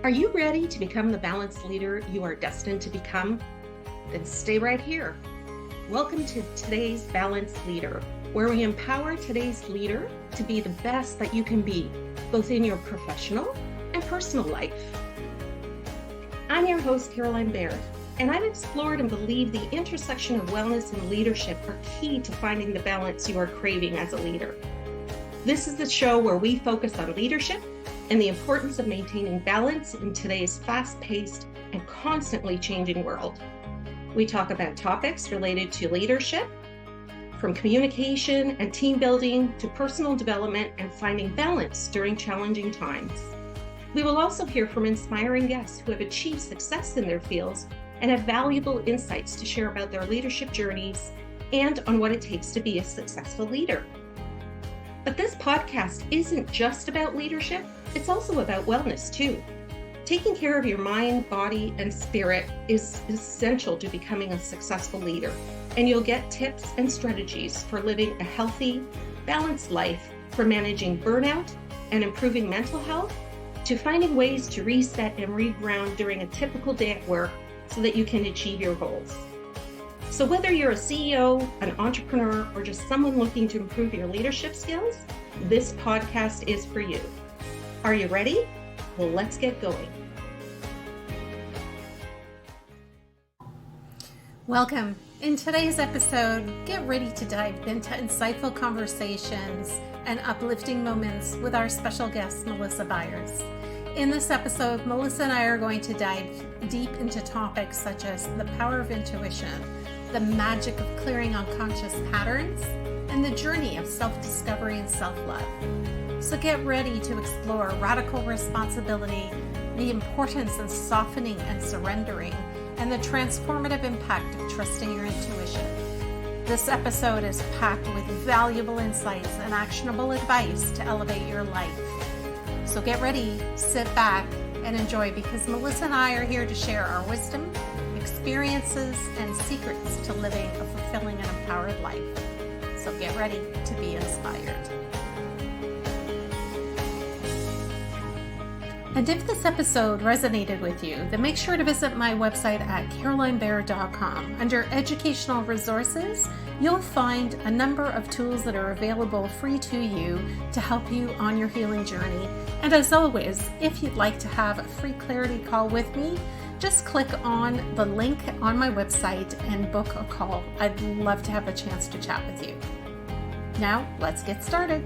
Are you ready to become the balanced leader you are destined to become? Then stay right here. Welcome to today's Balanced Leader, where we empower today's leader to be the best that you can be, both in your professional and personal life. I'm your host, Caroline Byers, and I've explored and believe the intersection of wellness and leadership are key to finding the balance you are craving as a leader. This is the show where we focus on leadership and the importance of maintaining balance in today's fast-paced and constantly changing world. We talk about topics related to leadership, from communication and team building to personal development and finding balance during challenging times. We will also hear from inspiring guests who have achieved success in their fields and have valuable insights to share about their leadership journeys and on what it takes to be a successful leader. But this podcast isn't just about leadership, it's also about wellness too. Taking care of your mind, body, and spirit is essential to becoming a successful leader, and you'll get tips and strategies for living a healthy, balanced life, from managing burnout and improving mental health, to finding ways to reset and reground during a typical day at work so that you can achieve your goals. So whether you're a CEO, an entrepreneur, or just someone looking to improve your leadership skills, this podcast is for you. Are you ready? Well, let's get going. Welcome. In today's episode, get ready to dive into insightful conversations and uplifting moments with our special guest, Melissa Byers. In this episode, Melissa and I are going to dive deep into topics such as the power of intuition, the magic of clearing unconscious patterns, and the journey of self-discovery and self-love. So get ready to explore radical responsibility, the importance of softening and surrendering, and the transformative impact of trusting your intuition. This episode is packed with valuable insights and actionable advice to elevate your life. So get ready, sit back, and enjoy, because Melissa and I are here to share our wisdom, experiences, and secrets to living a fulfilling and empowered life. So get ready to be inspired. And if this episode resonated with you, then make sure to visit my website at carolinebear.com. Under educational resources, you'll find a number of tools that are available free to you to help you on your healing journey. And as always, if you'd like to have a free clarity call with me, just click on the link on my website and book a call. I'd love to have a chance to chat with you. Now, let's get started.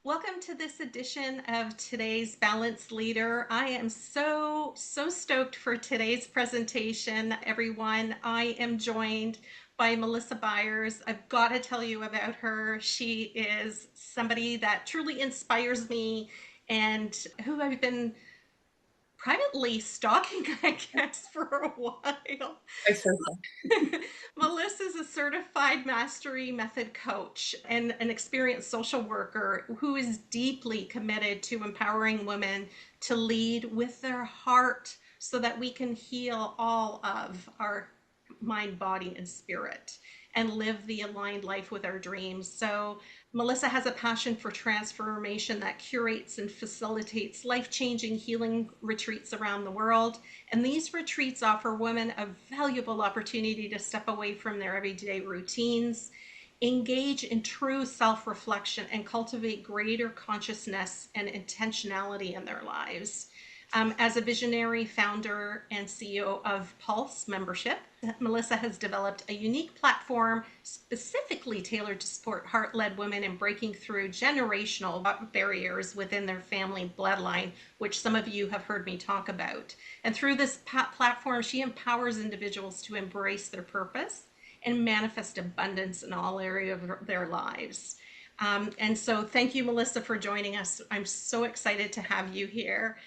Welcome to this edition of today's Balanced Leader. I am so stoked for today's presentation, everyone. I am joined by Melissa Byers. I've got to tell you about her. She is somebody that truly inspires me and who I've been privately stalking, I guess, for a while. Melissa is a certified mastery method coach and an experienced social worker who is deeply committed to empowering women to lead with their heart so that we can heal all of our mind, body, and spirit and live the aligned life with our dreams. So Melissa has a passion for transformation that curates and facilitates life-changing healing retreats around the world. And these retreats offer women a valuable opportunity to step away from their everyday routines, engage in true self-reflection, and cultivate greater consciousness and intentionality in their lives. As a visionary founder and CEO of Pulse Membership, Melissa has developed a unique platform specifically tailored to support heart-led women in breaking through generational barriers within their family bloodline, which some of you have heard me talk about. And through this platform, she empowers individuals to embrace their purpose and manifest abundance in all areas of their lives. And so thank you, Melissa, for joining us. I'm so excited to have you here.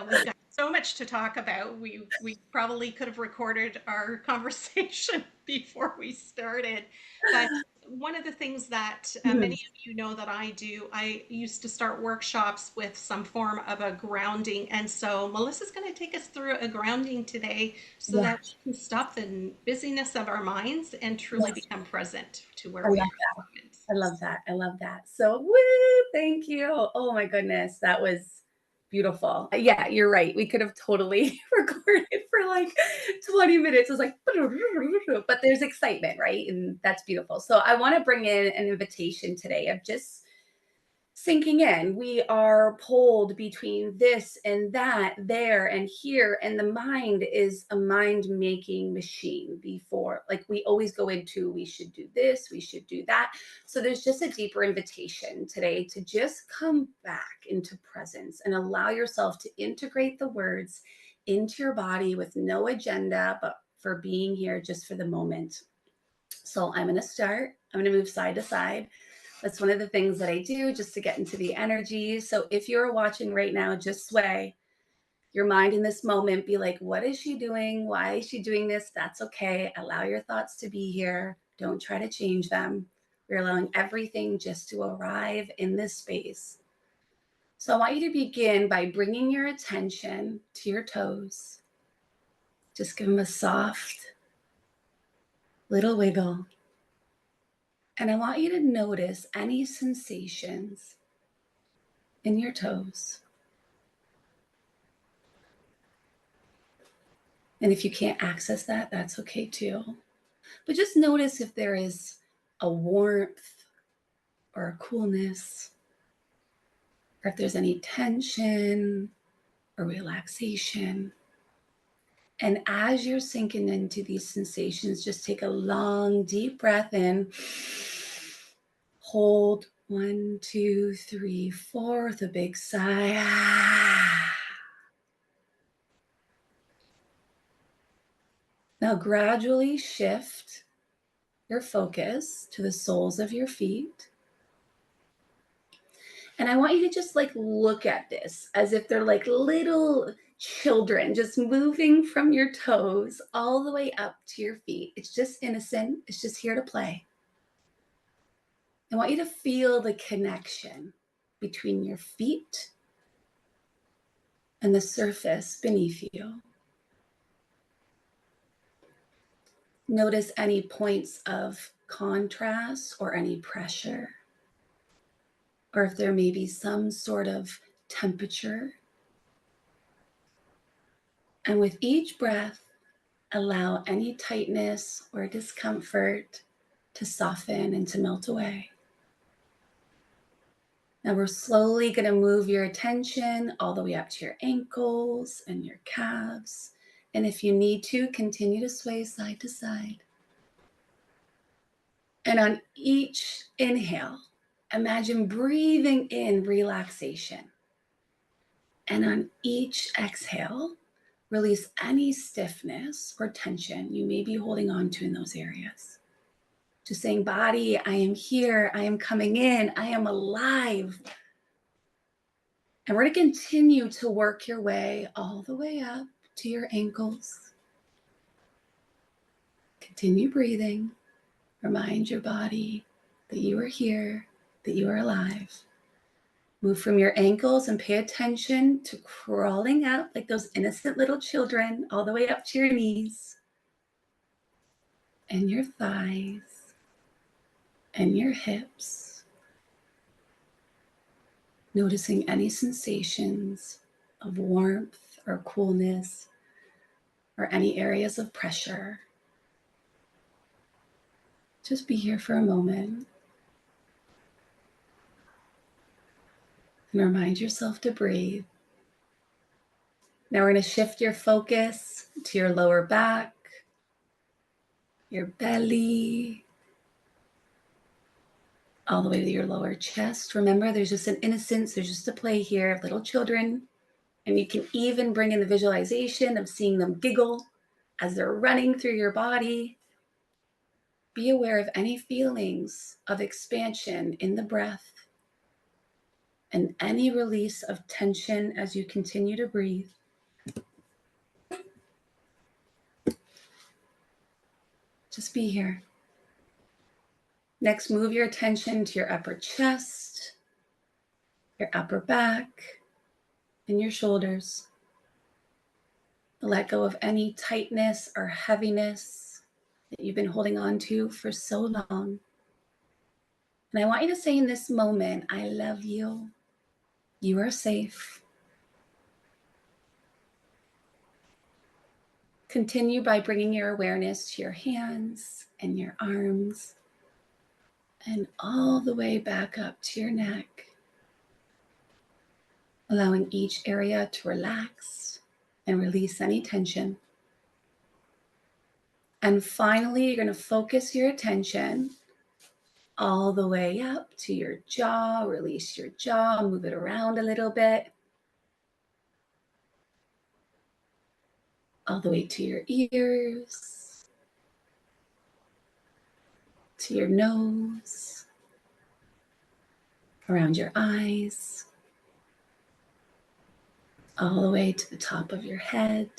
We've got so much to talk about. We probably could have recorded our conversation before we started. But one of the things that many of you know that I do, I used to start workshops with some form of a grounding. And so Melissa's going to take us through a grounding today so that we can stop the busyness of our minds and truly become present to where we are. I love that. I love that. So, thank you. Oh my goodness. That was Beautiful. Yeah, you're right. We could have totally recorded for like 20 minutes. It's like, but there's excitement, right? And that's beautiful. So I want to bring in an invitation today of just sinking in. We are pulled between this and that, there and here. And the mind is a mind making machine before, like we always go into, we should do this, we should do that. So there's just a deeper invitation today to just come back into presence and allow yourself to integrate the words into your body with no agenda, but for being here just for the moment. So I'm going to start. I'm going to move side to side. That's one of the things that I do just to get into the energy. So if you're watching right now, just sway your mind in this moment. Be like, what is she doing? Why is she doing this? That's okay. Allow your thoughts to be here. Don't try to change them. We're allowing everything just to arrive in this space. So I want you to begin by bringing your attention to your toes. Just give them a soft little wiggle. And I want you to notice any sensations in your toes. And if you can't access that, that's okay too. But just notice if there is a warmth or a coolness, or if there's any tension or relaxation. And as you're sinking into these sensations, just take a long, deep breath in. Hold 1, 2, 3, 4 with a big sigh. Now gradually shift your focus to the soles of your feet. And I want you to just like look at this as if they're like little children just moving from your toes all the way up to your feet. It's just innocent. It's just here to play. I want you to feel the connection between your feet and the surface beneath you. Notice any points of contrast or any pressure, or if there may be some sort of temperature. And with each breath, allow any tightness or discomfort to soften and to melt away. Now we're slowly going to move your attention all the way up to your ankles and your calves. And if you need to, continue to sway side to side. And on each inhale, imagine breathing in relaxation. And on each exhale, release any stiffness or tension you may be holding on to in those areas. Just saying, body, I am here. I am coming in. I am alive. And we're going to continue to work your way all the way up to your ankles. Continue breathing. Remind your body that you are here, that you are alive. Move from your ankles and pay attention to crawling up like those innocent little children all the way up to your knees and your thighs and your hips. Noticing any sensations of warmth or coolness or any areas of pressure. Just be here for a moment and remind yourself to breathe. Now we're going to shift your focus to your lower back, your belly, all the way to your lower chest. Remember, there's just an innocence, there's just a play here of little children. And you can even bring in the visualization of seeing them giggle as they're running through your body. Be aware of any feelings of expansion in the breath and any release of tension as you continue to breathe. Just be here. Next, move your attention to your upper chest, your upper back, and your shoulders. Let go of any tightness or heaviness that you've been holding on to for so long. And I want you to say in this moment, I love you. You are safe. Continue by bringing your awareness to your hands and your arms and all the way back up to your neck, allowing each area to relax and release any tension. And finally, you're going to focus your attention all the way up to your jaw. Release your jaw, move it around a little bit. All the way to your ears, to your nose, around your eyes, all the way to the top of your head.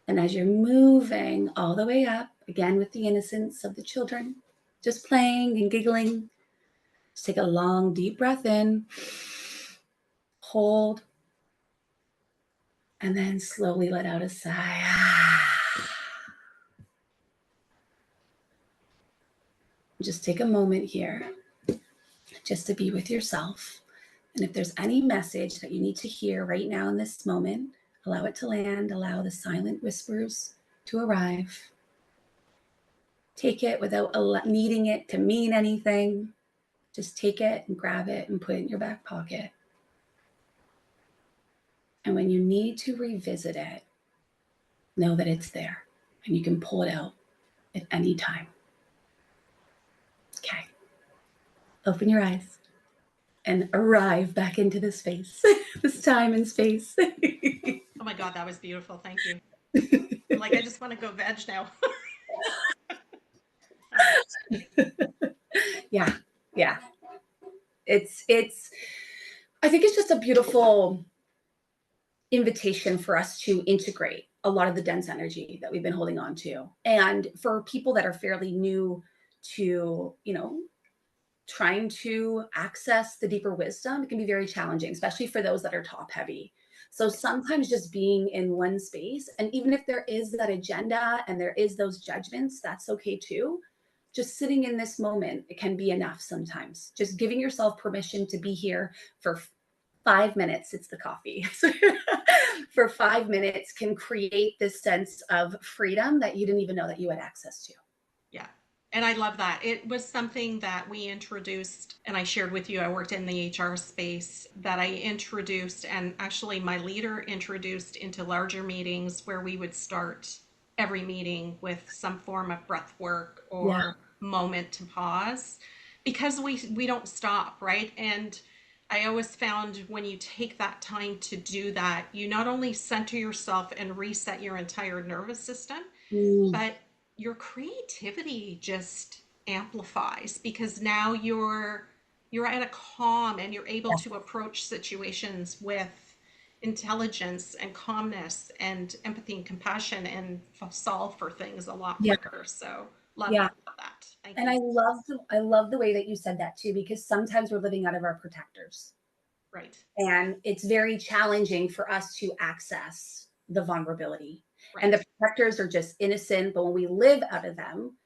And as you're moving all the way up, again with the innocence of the children, just playing and giggling, just take a long, deep breath in, hold, and then slowly let out a sigh. Just take a moment here just to be with yourself. And if there's any message that you need to hear right now in this moment, allow it to land, allow the silent whispers to arrive. Take it without needing it to mean anything. Just take it and grab it and put it in your back pocket. And when you need to revisit it, know that it's there and you can pull it out at any time. Okay. Open your eyes and arrive back into this space, this time and space. Oh my God, that was beautiful. Thank you. Like, I just want to go veg now. Yeah. It's, I think it's just a beautiful invitation for us to integrate a lot of the dense energy that we've been holding on to. And for people that are fairly new to, trying to access the deeper wisdom, it can be very challenging, especially for those that are top heavy. So sometimes just being in one space, and even if there is that agenda and there is those judgments, that's okay too. Just sitting in this moment, it can be enough sometimes. Just giving yourself permission to be here for 5 minutes, it's the coffee. For 5 minutes can create this sense of freedom that you didn't even know that you had access to. Yeah. And I love that. It was something that we introduced, and I shared with you. I worked in the HR space that I introduced, and actually my leader introduced into larger meetings where we would start every meeting with some form of breath work or moment to pause, because we don't stop, right? And I always found when you take that time to do that, you not only center yourself and reset your entire nervous system, but your creativity just amplifies, because now you're at a calm and you're able to approach situations with intelligence and calmness and empathy and compassion and solve for things a lot quicker. So love that. Thank and you. I love the way that you said that too, because sometimes we're living out of our protectors. Right. And it's very challenging for us to access the vulnerability. Right. And the protectors are just innocent, but when we live out of them,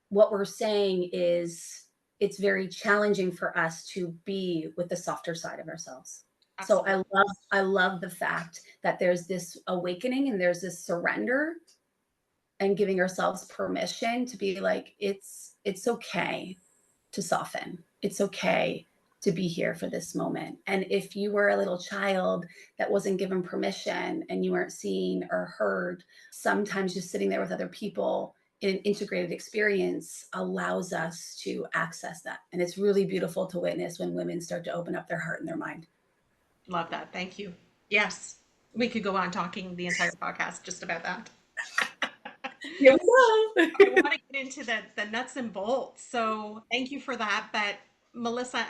what we're saying is it's very challenging for us to be with the softer side of ourselves. Absolutely. So I love the fact that there's this awakening and there's this surrender and giving ourselves permission to be like, it's okay to soften. It's okay to be here for this moment. And if you were a little child that wasn't given permission and you weren't seen or heard, sometimes just sitting there with other people in an integrated experience allows us to access that. And it's really beautiful to witness when women start to open up their heart and their mind. Love that. Thank you. Yes. We could go on talking the entire podcast just about that. Yeah. I want to get into the nuts and bolts. So thank you for that. But Melissa,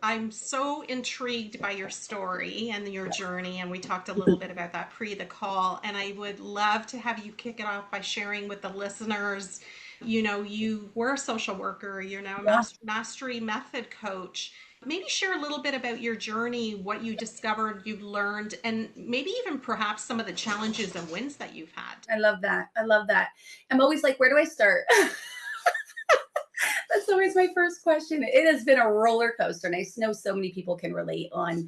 I'm so intrigued by your story and your journey, and we talked a little bit about that pre the call. And I would love to have you kick it off by sharing with the listeners. You were a social worker. You're now a mastery method coach. Maybe share a little bit about your journey, what you discovered, you've learned, and maybe even perhaps some of the challenges and wins that you've had. I love that. I'm always like, where do I start? That's always my first question. It has been a roller coaster, and I know so many people can relate on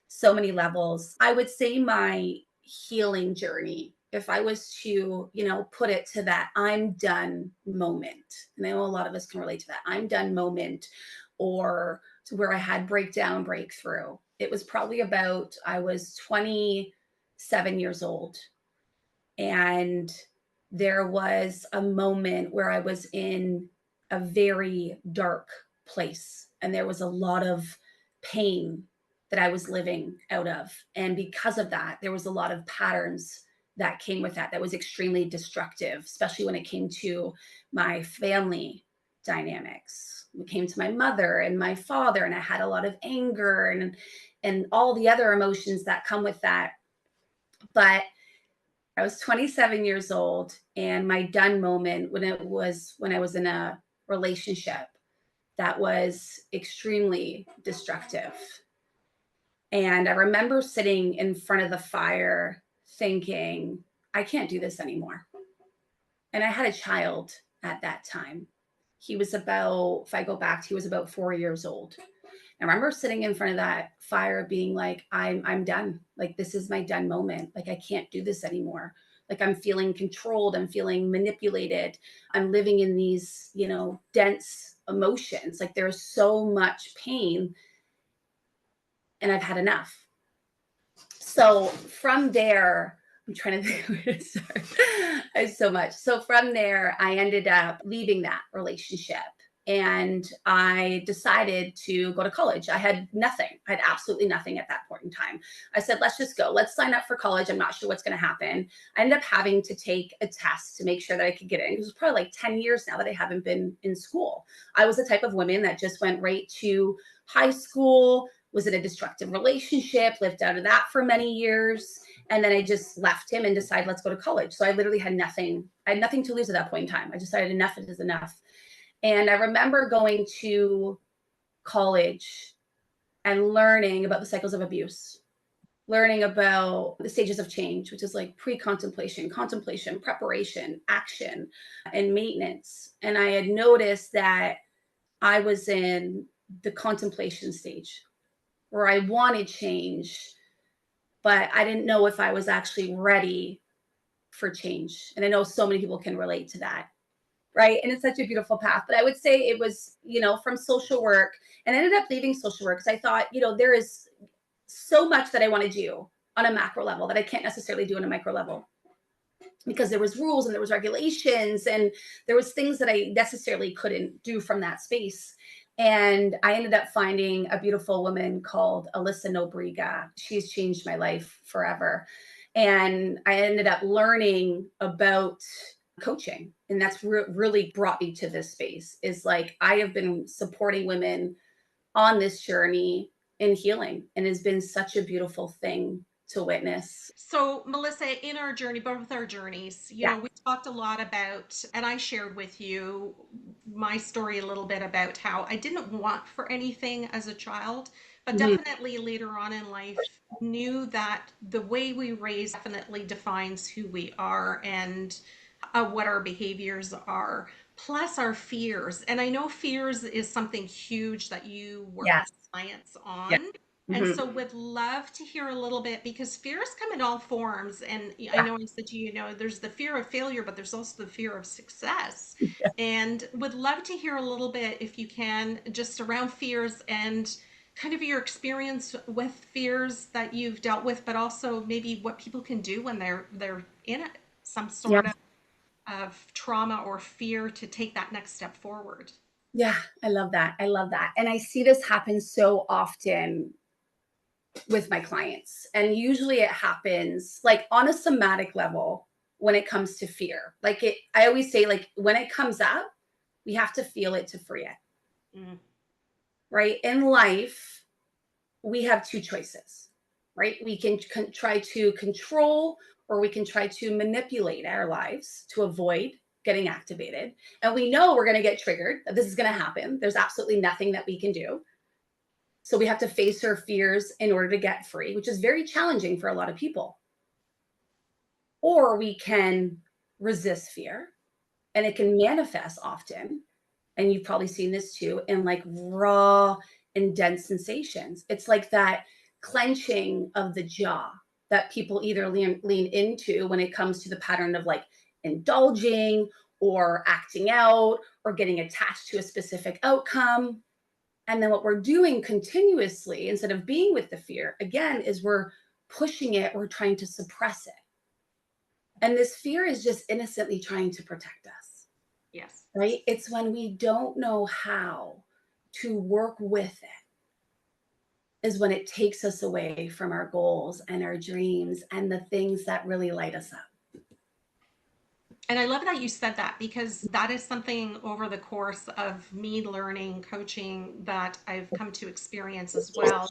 so many levels. I would say my healing journey, if I was to, put it to that I'm done moment, and I know a lot of us can relate to that I'm done moment, or to where I had breakthrough, it was probably about, I was 27 years old. And there was a moment where I was in a very dark place, and there was a lot of pain that I was living out of. And because of that, there was a lot of patterns that came with that was extremely destructive, especially when it came to my family dynamics. It came to my mother and my father, and I had a lot of anger and all the other emotions that come with that. But I was 27 years old, and my done moment when I was in a relationship that was extremely destructive. And I remember sitting in front of the fire thinking, I can't do this anymore. And I had a child at that time. He was about, if I go back, he was about 4 years old. I remember sitting in front of that fire being like, I'm done. Like, this is my done moment. Like, I can't do this anymore. Like, I'm feeling controlled. I'm feeling manipulated. I'm living in these, dense emotions. Like, there's so much pain, and I've had enough. So from there, I'm trying to think where to start. It's so much. So from there, I ended up leaving that relationship, and I decided to go to college. I had nothing. I had absolutely nothing at that point in time. I said, let's just go. Let's sign up for college. I'm not sure what's going to happen. I ended up having to take a test to make sure that I could get in. It was probably like 10 years now that I haven't been in school. I was the type of woman that just went right to high school, was in a destructive relationship, lived out of that for many years. And then I just left him and decided, let's go to college. So I literally had nothing. I had nothing to lose at that point in time. I decided enough is enough. And I remember going to college and learning about the cycles of abuse, learning about the stages of change, which is like pre-contemplation, contemplation, preparation, action, and maintenance. And I had noticed that I was in the contemplation stage where I wanted change, but I didn't know if I was actually ready for change. And I know so many people can relate to that. Right. And it's such a beautiful path. But I would say it was, from social work, and I ended up leaving social work because I thought, there is so much that I want to do on a macro level that I can't necessarily do on a micro level, because there was rules and there was regulations and there was things that I necessarily couldn't do from that space. And I ended up finding a beautiful woman called Alyssa Nobriga. She's changed my life forever. And I ended up learning about coaching. And that's really brought me to this space, is like, I have been supporting women on this journey in healing, and has been such a beautiful thing to witness. So, Melissa, in our journey, both our journeys, Yeah. we talked a lot about, and I shared with you my story a little bit about how I didn't want for anything as a child, but Mhm. definitely later on in life knew that the way we raise definitely defines who we are and what our behaviors are, plus our fears. And I know fears is something huge that you work Yes. with clients Yeah. on. And Mhm. so would love to hear a little bit, because fears come in all forms. And I Yeah. know I said to you, there's the fear of failure, but there's also the fear of success. And would love to hear a little bit, if you can, just around fears and kind of your experience with fears that you've dealt with, but also maybe what people can do when they're in it, some Yeah. sort of trauma or fear, to take that next step forward. Yeah. I love that. I love that. And I see this happen so often with my clients. And usually it happens like on a somatic level when it comes to fear. I always say, like, when it comes up, we have to feel it to free it. Mm. Right? In life, we have two choices, right? We can try to control, or we can try to manipulate our lives to avoid getting activated. And we know we're going to get triggered, that this is going to happen. There's absolutely nothing that we can do. So we have to face our fears in order to get free, which is very challenging for a lot of people. Or we can resist fear, and it can manifest often. And you've probably seen this too, in like raw and dense sensations. It's like that clenching of the jaw. that people either lean into when it comes to the pattern of like indulging or acting out or getting attached to a specific outcome. And then what we're doing continuously, instead of being with the fear, again, is we're pushing it, we're trying to suppress it. And this fear is just innocently trying to protect us, Yes. right? It's when we don't know how to work with it, is when it takes us away from our goals and our dreams and the things that really light us up. And I love that you said that, because that is something over the course of me learning coaching that I've come to experience as well.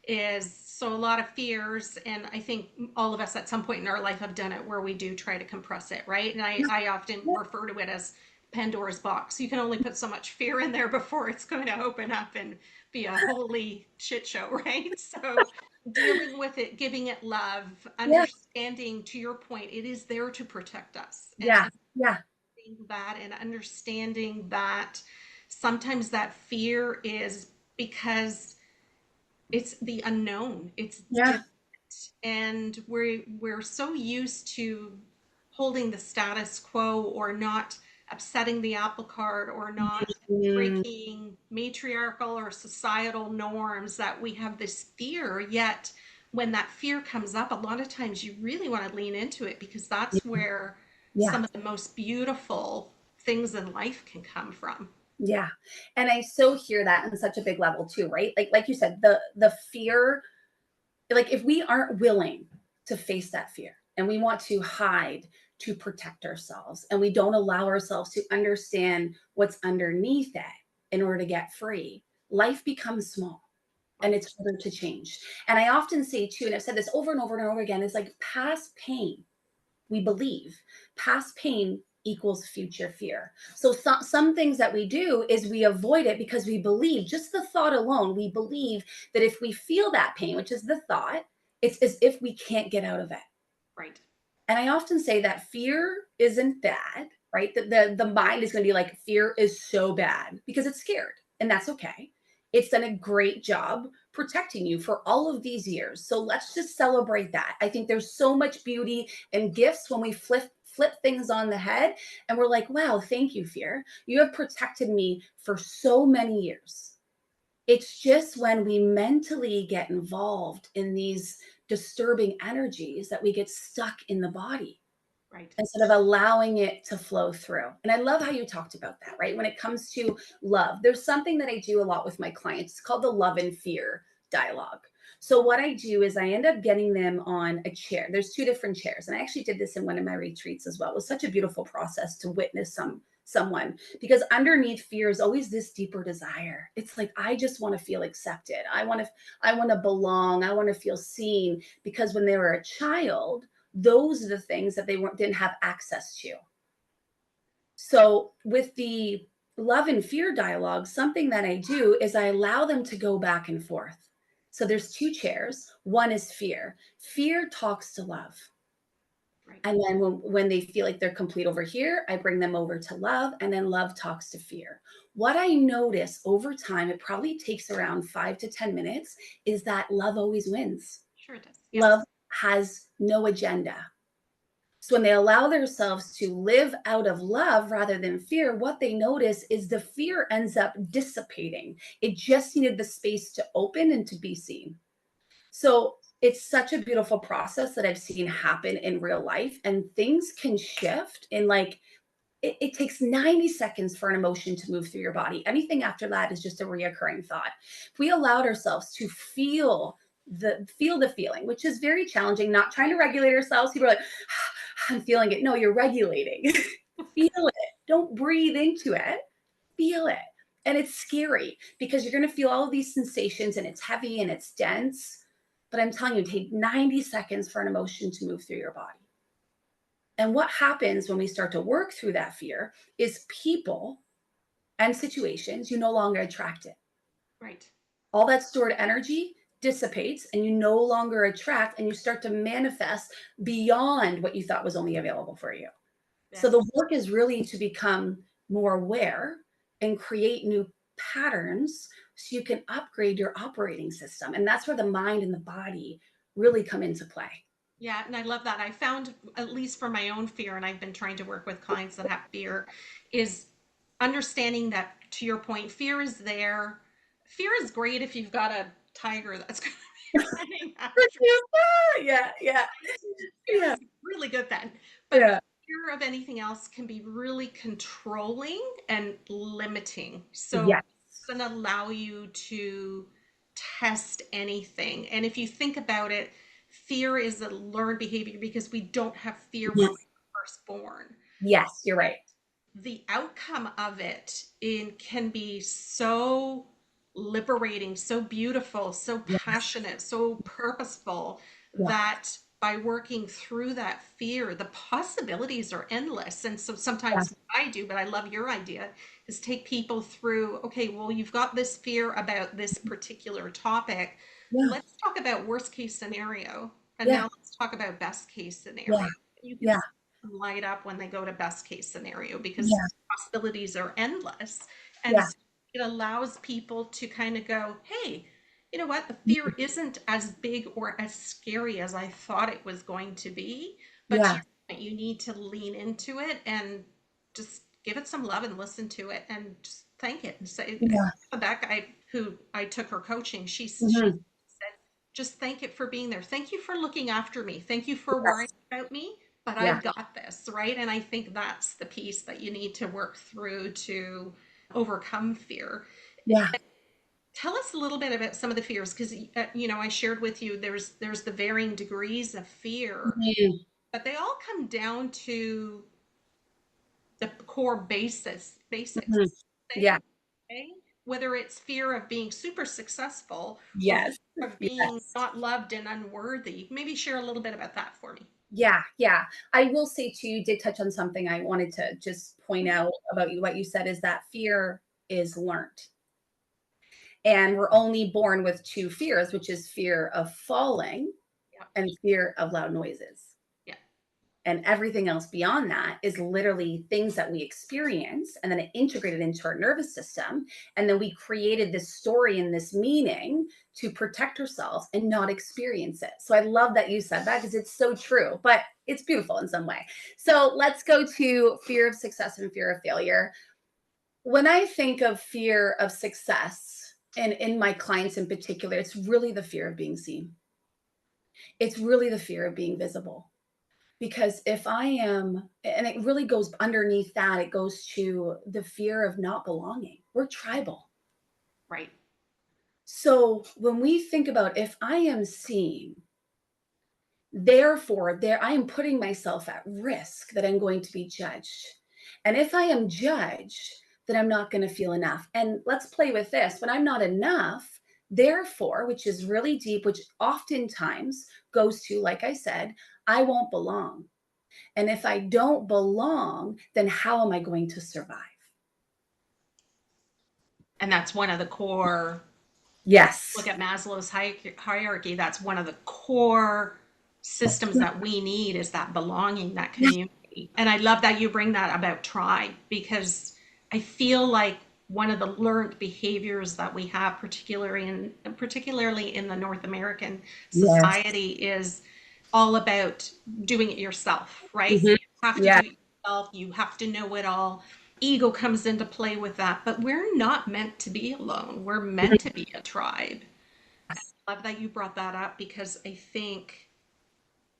Is so a lot of fears, and I think all of us at some point in our life have done it, where we do try to compress it, right? And I often refer to it as Pandora's box. You can only put so much fear in there before it's going to open up and be a holy shit show, right? So dealing with it, giving it love, Yeah, understanding, to your point, it is there to protect us. And yeah, yeah, that, and understanding that sometimes that fear is because it's the unknown, it's yeah. different, and we're so used to holding the status quo, or not upsetting the apple cart, or not Mm, breaking matriarchal or societal norms, that we have this fear. Yet when that fear comes up, a lot of times you really want to lean into it, because that's where yeah. some of the most beautiful things in life can come from. Yeah. And I so hear that on such a big level too, right? Like you said, the fear, like if we aren't willing to face that fear and we want to hide to protect ourselves and we don't allow ourselves to understand what's underneath it in order to get free, life becomes small and Right. it's harder to change. And I often say too, and I've said this over and over and over again, is like past pain, we believe past pain equals future fear. So some things that we do is we avoid it because we believe, just the thought alone, we believe that if we feel that pain, which is the thought, it's as if we can't get out of it. Right. And I often say that fear isn't bad, right? The mind is going to be like, fear is so bad because it's scared, and that's okay. It's done a great job protecting you for all of these years. So let's just celebrate that. I think there's so much beauty and gifts when we flip things on the head and we're like, wow, thank you, fear. You have protected me for so many years. It's just when we mentally get involved in these disturbing energies that we get stuck in the body Right. instead of allowing it to flow through. And I love how you talked about that, right? When it comes to love, there's something that I do a lot with my clients. It's called the love and fear dialogue. So what I do is I end up getting them on a chair. There's two different chairs. And I actually did this in one of my retreats as well. It was such a beautiful process to witness someone, because underneath fear is always this deeper desire. It's like, I just want to feel accepted. I want to belong. I want to feel seen, because when they were a child, those are the things that didn't have access to. So with the love and fear dialogue, something that I do is I allow them to go back and forth. So there's two chairs. One is fear. Fear talks to love. Right. And then when they feel like they're complete over here, I bring them over to love, and then love talks to fear. What I notice over time, it probably takes around 5 to 10 minutes, is that love always wins. Sure it does. Yes. Love has no agenda. So when they allow themselves to live out of love rather than fear, what they notice is the fear ends up dissipating. It just needed the space to open and to be seen. So it's such a beautiful process that I've seen happen in real life, and things can shift in like it takes 90 seconds for an emotion to move through your body. Anything after that is just a reoccurring thought. If we allowed ourselves to feel the feeling, which is very challenging, not trying to regulate ourselves. People are like, I'm feeling it. No, you're regulating. Feel it. Don't breathe into it. Feel it. And it's scary because you're going to feel all of these sensations, and it's heavy and it's dense. But I'm telling you, take 90 seconds for an emotion to move through your body. And what happens when we start to work through that fear is people and situations you no longer attract it. Right. All that stored energy dissipates, and you no longer attract, and you start to manifest beyond what you thought was only available for you. So Yes. the work is really to become more aware and create new patterns so you can upgrade your operating system. And that's where the mind and the body really come into play. Yeah, and I love that. I found, at least for my own fear, and I've been trying to work with clients that have fear, is understanding that, to your point, fear is there. Fear is great if you've got a tiger that's going to be running after. Yeah, yeah, Fear yeah, is really good then. But yeah. fear of anything else can be really controlling and limiting. So Yes, it doesn't allow you to test anything. And if you think about it, fear is a learned behavior because we don't have fear when yes, we're first born. yes, you're right. The outcome of it can be so liberating, so beautiful, so Yes, passionate, so purposeful, yeah, that by working through that fear, the possibilities are endless. And so yeah, sometimes what I do, but I love your idea, is take people through, okay, well, you've got this fear about this particular topic. yeah, Let's talk about worst case scenario. And yeah, now let's talk about best case yeah, scenario. You can yeah, see them light up when they go to best case scenario because yeah, possibilities are endless. And yeah, so it allows people to kind of go, hey, you know what? The fear isn't as big or as scary as I thought it was going to be. But to yeah, your point, you need to lean into it and just give it some love and listen to it and just thank it and say, yeah. that guy who I took her coaching, she Mhm. said, just thank it for being there. Thank you for looking after me. Thank you for worrying Yes, about me, but yeah, I've got this, right? And I think that's the piece that you need to work through to overcome fear. yeah, Tell us a little bit about some of the fears, because I shared with you there's the varying degrees of fear, mhm, but they all come down to the core basics mhm. Yeah, thing, okay? Whether it's fear of being super successful or fear yes, of being yes. not loved and unworthy. Maybe share a little bit about that for me. Yeah, yeah. I will say too, you did touch on something I wanted to just point Mhm. out about you. What you said is that fear is learned. And we're only born with two fears, which is fear of falling Yeah, and fear of loud noises. yeah, And everything else beyond that is literally things that we experience and then it integrated into our nervous system. And then we created this story and this meaning to protect ourselves and not experience it. So I love that you said that because it's so true, but it's beautiful in some way. So let's go to fear of success and fear of failure. When I think of fear of success, and in my clients in particular, it's really the fear of being seen. It's really the fear of being visible. Because if I am, and it really goes underneath that, it goes to the fear of not belonging. We're tribal. right. So when we think about if I am seen, therefore there I am putting myself at risk that I'm going to be judged. And if I am judged, then I'm not going to feel enough. And let's play with this. When I'm not enough, therefore, which is really deep, which oftentimes goes to, like I said, I won't belong. And if I don't belong, then how am I going to survive? And that's one of the core, look Yes. at Maslow's hierarchy, that's one of the core systems that we need, is that belonging, that community. And I love that you bring that about tribe, because I feel like one of the learned behaviors that we have, particularly in the North American Yes. society, is all about doing it yourself, right? Mhm. You have to Yeah. do it yourself, you have to know it all. Ego comes into play with that, but we're not meant to be alone. We're meant to be a tribe. I love that you brought that up, because I think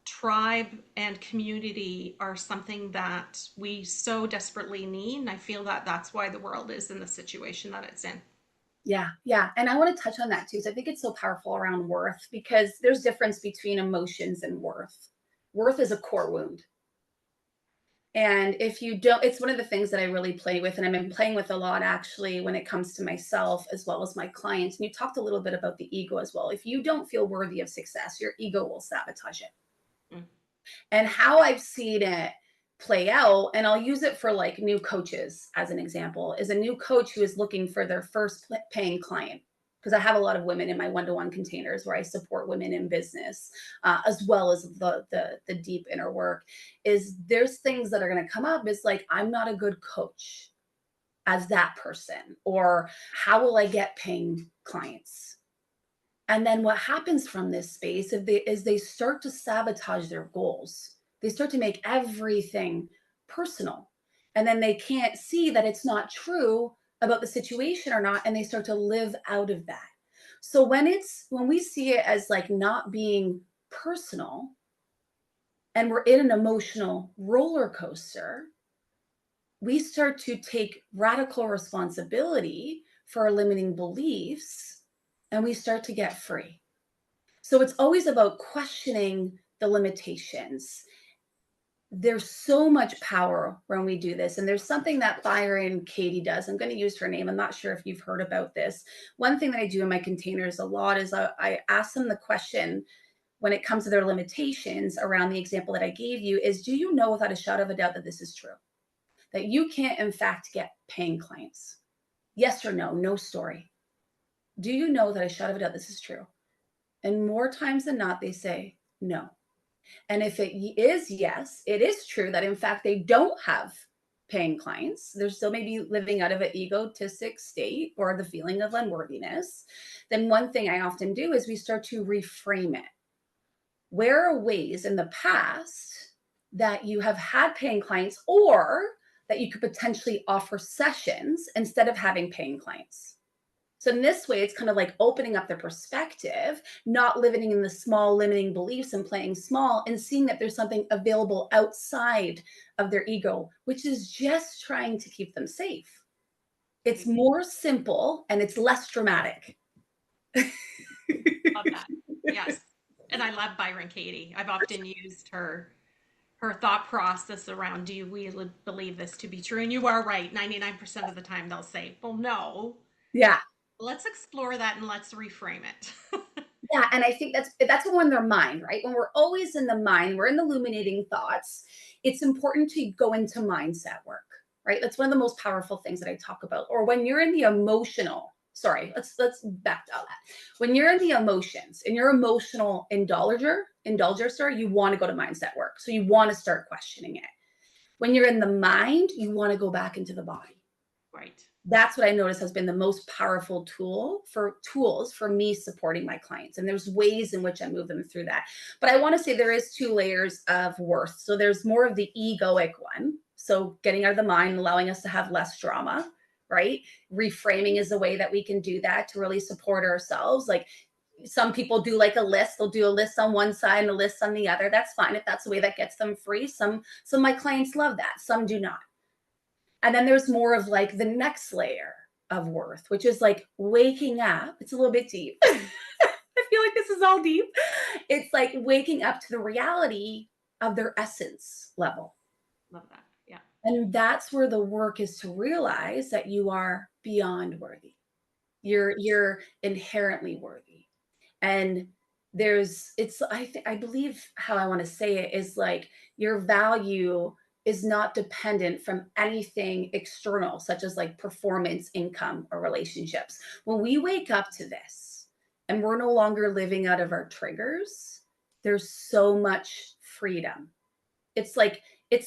tribe and community are something that we so desperately need. And I feel that that's why the world is in the situation that it's in. Yeah. Yeah. And I want to touch on that too. So I think it's so powerful around worth because there's difference between emotions and worth. Worth is a core wound. And if you don't, it's one of the things that I really play with, and I've been playing with a lot actually when it comes to myself as well as my clients. And you talked a little bit about the ego as well. If you don't feel worthy of success, your ego will sabotage it. Mm. And how I've seen it play out, and I'll use it for like new coaches as an example, is a new coach who is looking for their first paying client. Because I have a lot of women in my one-to-one containers where I support women in business, as well as the deep inner work. Is there's things that are going to come up. Is like I'm not a good coach as that person, or how will I get paying clients? And then what happens from this space is they start to sabotage their goals. They start to make everything personal. And then they can't see that it's not true about the situation or not. And they start to live out of that. So when we see it as like not being personal and we're in an emotional roller coaster, we start to take radical responsibility for our limiting beliefs and we start to get free. So it's always about questioning the limitations. There's so much power when we do this. And there's something that Byron Katie does. I'm going to use her name. I'm not sure if you've heard about this. One thing that I do in my containers a lot is I ask them the question when it comes to their limitations around the example that I gave you is, do you know without a shadow of a doubt that this is true? That you can't, in fact, get paying clients? Yes or no? No story. Do you know that a shadow of a doubt this is true? And more times than not, they say no. And if it is yes, it is true that in fact they don't have paying clients. They're still maybe living out of an egotistic state or the feeling of unworthiness. Then one thing I often do is we start to reframe it. Where are ways in the past that you have had paying clients or that you could potentially offer sessions instead of having paying clients? So in this way, it's kind of like opening up their perspective, not living in the small limiting beliefs and playing small and seeing that there's something available outside of their ego, which is just trying to keep them safe. It's more simple and it's less dramatic. Love that. Yes. And I love Byron Katie. I've often used her thought process around, do you really believe this to be true? And you are right. 99% of the time they'll say, well, no. Yeah. Let's explore that and let's reframe it. Yeah, and I think that's when we're in their mind, right? When we're always in the mind, we're in the illuminating thoughts. It's important to go into mindset work, right? That's one of the most powerful things that I talk about. Or when you're in the emotional, let's back to all that. When you're in the emotions and you're emotional indulger, you want to go to mindset work. So you want to start questioning it. When you're in the mind, you want to go back into the body. Right. That's what I noticed has been the most powerful tools for me supporting my clients. And there's ways in which I move them through that. But I want to say there is 2 layers of worth. So there's more of the egoic one. So getting out of the mind, allowing us to have less drama, right? Reframing is a way that we can do that to really support ourselves. Like some people do like a list. They'll do a list on one side and a list on the other. That's fine if that's the way that gets them free. Some of my clients love that. Some do not. And then there's more of like the next layer of worth, which is like waking up. It's a little bit deep. I feel like this is all deep. It's like waking up to the reality of their essence level. Love that. Yeah. And that's where the work is to realize that you are beyond worthy. You're inherently worthy. And I believe how I want to say it is like your value is not dependent from anything external, such as like performance, income, or relationships. When we wake up to this and we're no longer living out of our triggers, there's so much freedom. It's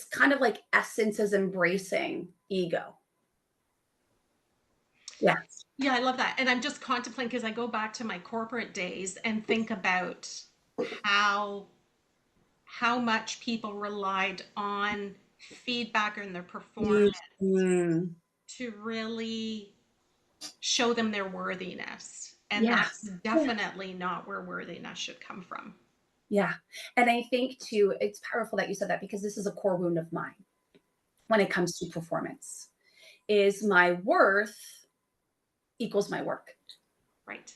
kind of like essence is embracing ego. Yeah. Yeah, I love that. And I'm just contemplating because I go back to my corporate days and think about how much people relied on feedback in their performance to really show them their worthiness. And Yes. that's definitely not where worthiness should come from. Yeah. And I think too, it's powerful that you said that because this is a core wound of mine when it comes to performance, is my worth equals my work. Right.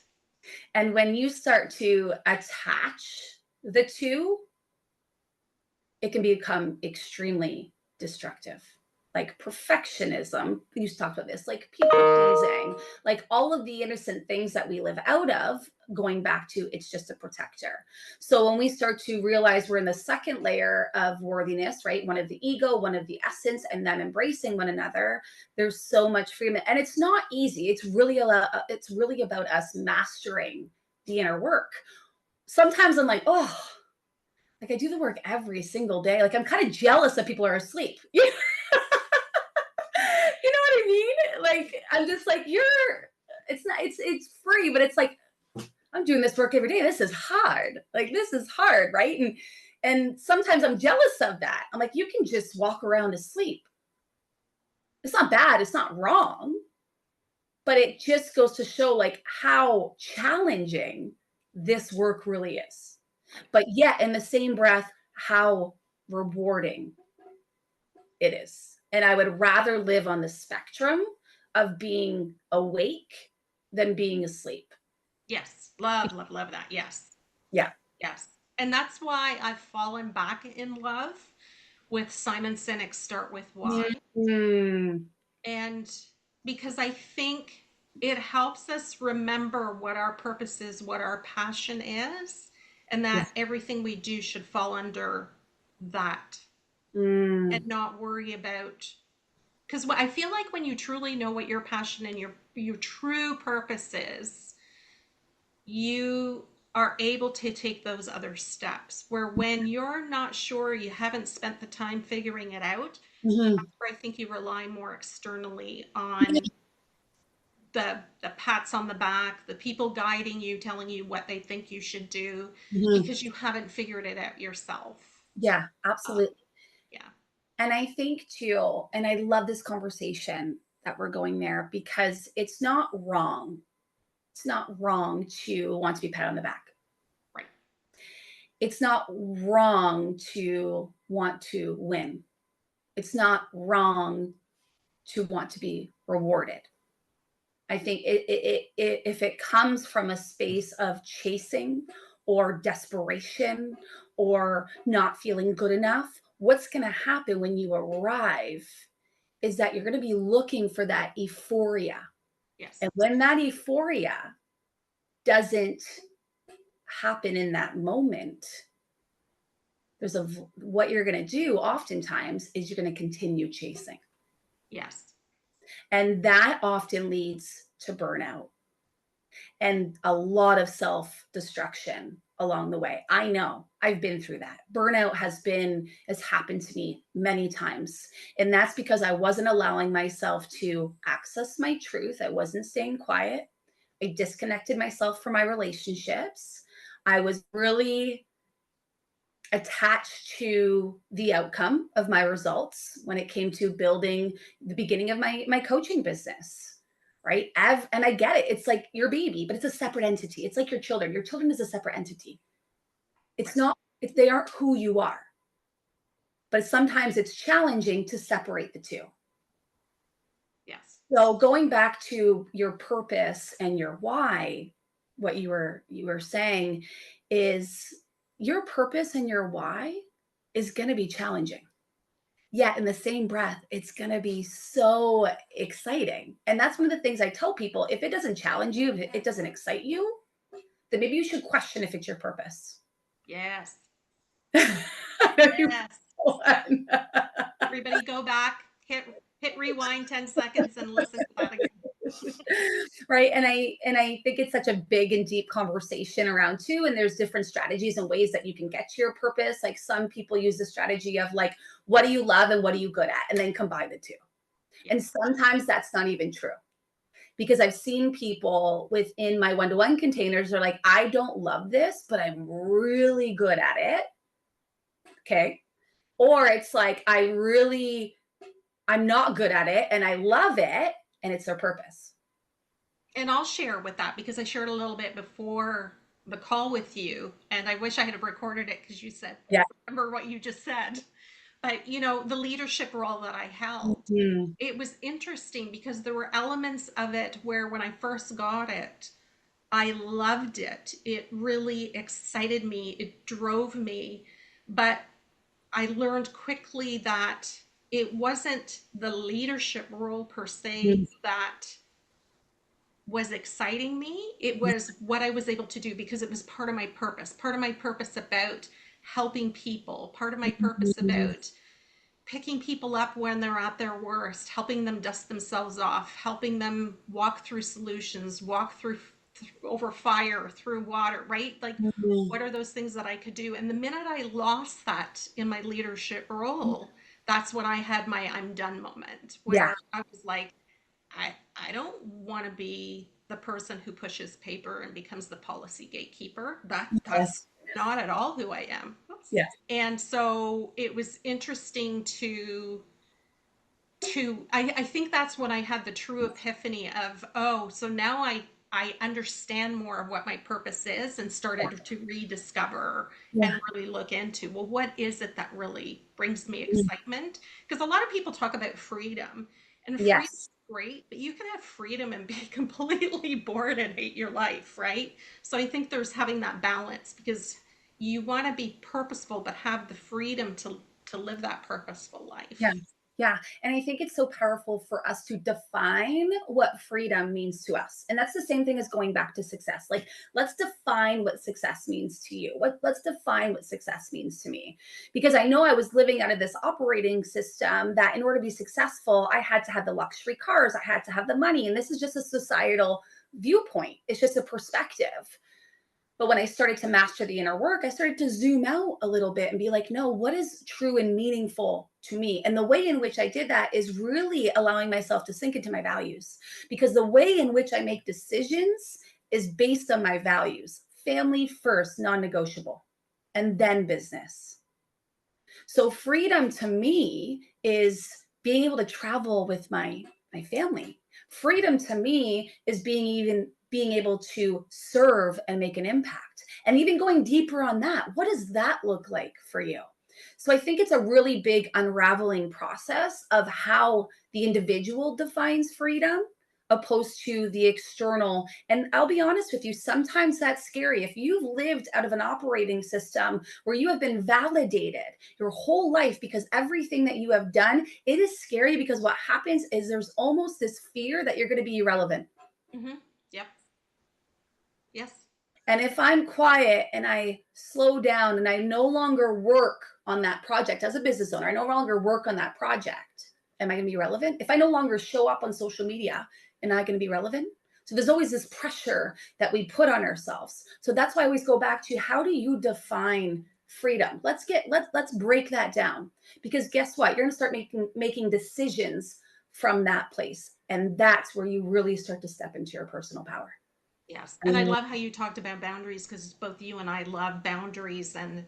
And when you start to attach the two, it can become extremely destructive. Like perfectionism, we used to talk about this, like people pleasing, like all of the innocent things that we live out of, going back to it's just a protector. So when we start to realize we're in the second layer of worthiness, right? One of the ego, one of the essence, and then embracing one another, there's so much freedom. And it's not easy. It's really about us mastering the inner work. Sometimes I'm like, oh, like I do the work every single day. Like I'm kind of jealous that people are asleep. You know what I mean? Like I'm just like, it's free, but it's like I'm I'm doing this work every day. This is hard. Like, this is hard, right? And sometimes I'm jealous of that. I'm like, you can just walk around asleep. It's not bad. It's not wrong. But it just goes to show like how challenging this work really is. But yet, in the same breath, how rewarding it is. And I would rather live on the spectrum of being awake than being asleep. Yes. Love that. Yes. Yeah. Yes. And that's why I've fallen back in love with Simon Sinek's Start With Why. Mm. And because I think it helps us remember what our purpose is, what our passion is, and that everything we do should fall under that and not worry about, because I feel like when you truly know what your passion and your true purpose is, you are able to take those other steps, where when you're not sure, you haven't spent the time figuring it out, Mhm. that's where I think you rely more externally on the pats on the back, the people guiding you, telling you what they think you should do, Mhm. because you haven't figured it out yourself. Yeah, Um, absolutely. yeah. And I think too, and I love this conversation that we're going there because it's not wrong. It's not wrong to want to be pat on the back. Right. It's not wrong to want to win. It's not wrong to want to be rewarded. I think if it comes from a space of chasing or desperation or not feeling good enough, what's going to happen when you arrive is that you're going to be looking for that euphoria. Yes. And when that euphoria doesn't happen in that moment, what you're going to do oftentimes is you're going to continue chasing. Yes. And that often leads to burnout and a lot of self-destruction along the way. I know I've been through that. Burnout has happened to me many times. And that's because I wasn't allowing myself to access my truth. I wasn't staying quiet. I disconnected myself from my relationships. I was really attached to the outcome of my results when it came to building the beginning of my coaching business, right? And I get it. It's like your baby, but it's a separate entity. It's like your children. Your children is a separate entity. It's not, if they aren't who you are. But sometimes it's challenging to separate the two. Yes. So going back to your purpose and your why, what you were saying is your purpose and your why is going to be challenging. Yet in the same breath, it's going to be so exciting. And that's one of the things I tell people. If it doesn't challenge you, if it doesn't excite you, then maybe you should question if it's your purpose. Yes. I know you Yes. won. Everybody go back, hit rewind 10 seconds and listen to that again. Right. And I think it's such a big and deep conversation around too. And there's different strategies and ways that you can get to your purpose. Like some people use the strategy of like, what do you love and what are you good at? And then combine the two. And sometimes that's not even true. Because I've seen people within my one-to-one containers are like, I don't love this, but I'm really good at it. Okay. Or it's like, I'm not good at it and I love it, and it's their purpose. And I'll share with that because I shared a little bit before the call with you, and I wish I had recorded it because you said, Yeah. remember what you just said. But the leadership role that I held, Mhm. it was interesting because there were elements of it where when I first got it, I loved it. It really excited me. It drove me. But I learned quickly that it wasn't the leadership role per se that was exciting me. It was what I was able to do because it was part of my purpose about helping people, part of my purpose about picking people up when they're at their worst, helping them dust themselves off, helping them walk through solutions, walk through over fire, through water, right? Like, what are those things that I could do? And the minute I lost that in my leadership role, that's when I had my I'm done moment Yeah. where I was like, I don't want to be the person who pushes paper and becomes the policy gatekeeper. Yes. That's not at all who I am. Oops. Yes. And so it was interesting I think that's when I had the true epiphany of, oh, so now I understand more of what my purpose is, and started to rediscover Yeah. and really look into, well, what is it that really brings me Mm. excitement? Because a lot of people talk about freedom, and freedom Yes. is great, but you can have freedom and be completely bored and hate your life, right? So I think there's having that balance, because you want to be purposeful but have the freedom to live that purposeful Yeah. life. Yeah. And I think it's so powerful for us to define what freedom means to us. And that's the same thing as going back to success. Like, let's define what success means to you. Let's define what success means to me. Because I know I was living out of this operating system that in order to be successful, I had to have the luxury cars, I had to have the money. And this is just a societal viewpoint, it's just a perspective. But when I started to master the inner work, I started to zoom out a little bit and be like, no, what is true and meaningful to me? And the way in which I did that is really allowing myself to sink into my values, because the way in which I make decisions is based on my values. Family first, non negotiable, and then business. So freedom to me is being able to travel with my family. Freedom to me is being able to serve and make an impact. And even going deeper on that, what does that look like for you? So I think it's a really big unraveling process of how the individual defines freedom opposed to the external. And I'll be honest with you, sometimes that's scary. If you've lived out of an operating system where you have been validated your whole life because everything that you have done, it is scary, because what happens is there's almost this fear that you're going to be irrelevant. Mm-hmm. Yep. Yes. And if I'm quiet and I slow down and I no longer work on that project as a business owner, I no longer work on that project, am I going to be relevant? If I no longer show up on social media, am I going to be relevant? So there's always this pressure that we put on ourselves. So that's why I always go back to, how do you define freedom? Let's break that down, because guess what? You're going to start making decisions from that place. And that's where you really start to step into your personal power. Yes. And I love how you talked about boundaries, because both you and I love boundaries and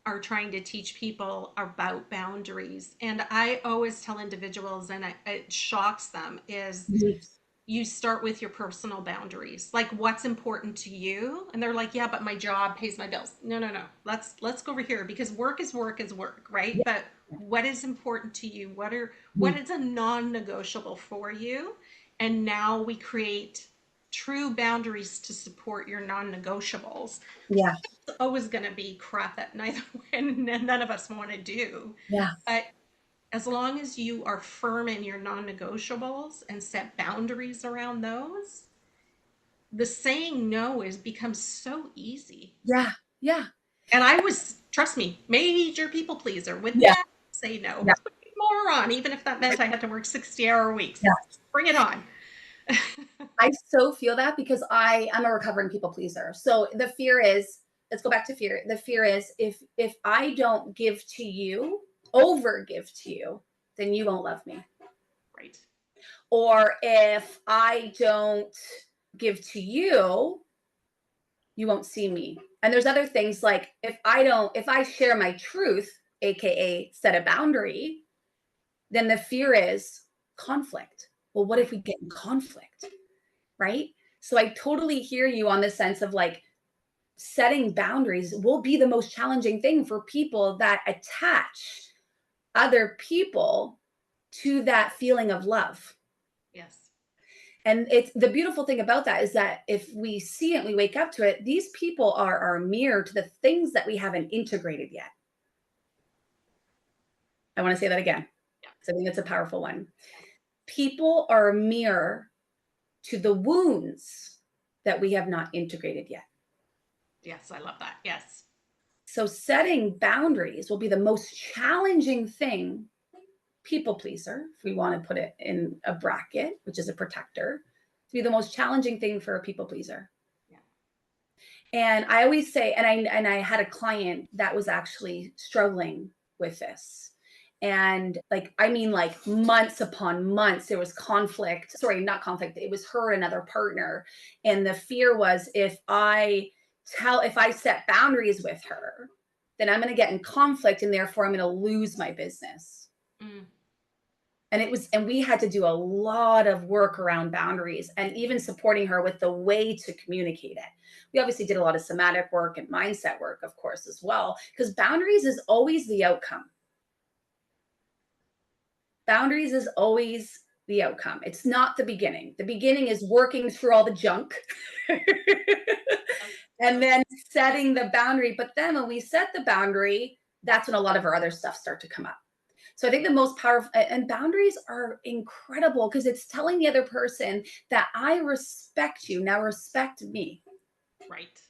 are trying to teach people about boundaries. And I always tell individuals, and it shocks them, is Mhm. you start with your personal boundaries, like what's important to you. And they're like, yeah, but my job pays my bills. No, no, no. Let's go over here, because work is work is work, right? Yeah. But what is important to you? What Mhm. is a non-negotiable for you? And now we create true boundaries to support your non-negotiables. Yeah. It's always going to be crap that neither and none of us want to do. Yeah. But as long as you are firm in your non-negotiables and set boundaries around those, the saying no is becomes so easy. Yeah. Yeah. And I was, trust me, major people pleaser, would Yeah. never say no. Yeah. Moron, even if that meant I had to work 60-hour weeks. Yeah. Bring it on. I so feel that, because I'm a recovering people pleaser. So the fear is, let's go back to fear. The fear is, if I don't give to you, over give to you, then you won't love me. Right. Or if I don't give to you, you won't see me. And there's other things like, if I share my truth, AKA set a boundary, then the fear is conflict. Well, what if we get in conflict? Right? So I totally hear you on the sense of like, setting boundaries will be the most challenging thing for people that attach other people to that feeling of love. Yes. And it's the beautiful thing about that is that if we see it and we wake up to it, these people are a mirror to the things that we haven't integrated yet. I want to say that again, because I think that's a powerful one. People are a mirror to the wounds that we have not integrated yet. Yes, I love that. Yes. So setting boundaries will be the most challenging thing, people pleaser, if we want to put it in a bracket, which is a protector, to be the most challenging thing for a people pleaser. Yeah. And I always say, and I had a client that was actually struggling with this. And like, I mean, like months upon months, there was conflict. Sorry, not conflict. It was her and another partner. And the fear was if I set boundaries with her, then I'm going to get in conflict and therefore I'm going to lose my business. Mm. And we had to do a lot of work around boundaries and even supporting her with the way to communicate it. We obviously did a lot of somatic work and mindset work, of course, as well, because boundaries is always the outcome. Boundaries is always the outcome. It's not the beginning. The beginning is working through all the junk and then setting the boundary. But then when we set the boundary, that's when a lot of our other stuff start to come up. So I think the most powerful, and boundaries are incredible because it's telling the other person that I respect you. Now respect me. Right.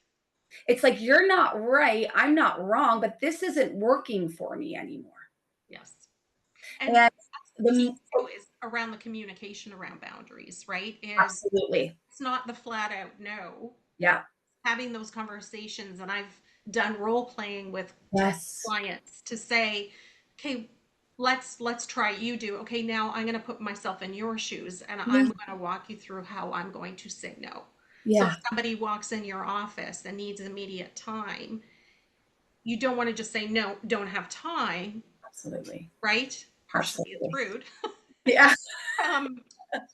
It's like, you're not right. I'm not wrong, but this isn't working for me anymore. Yes. And And the key too is around the communication around boundaries, right? absolutely. It's not the flat out no. Yeah. Having those conversations, and I've done role playing with Yes. clients to say, okay, let's try, you do, okay, now I'm going to put myself in your shoes and I'm going to walk you through how I'm going to say no. So if somebody walks in your office and needs immediate time, you don't want to just say no, don't have time. Absolutely. Right? Partially it's Absolutely. rude. Yeah.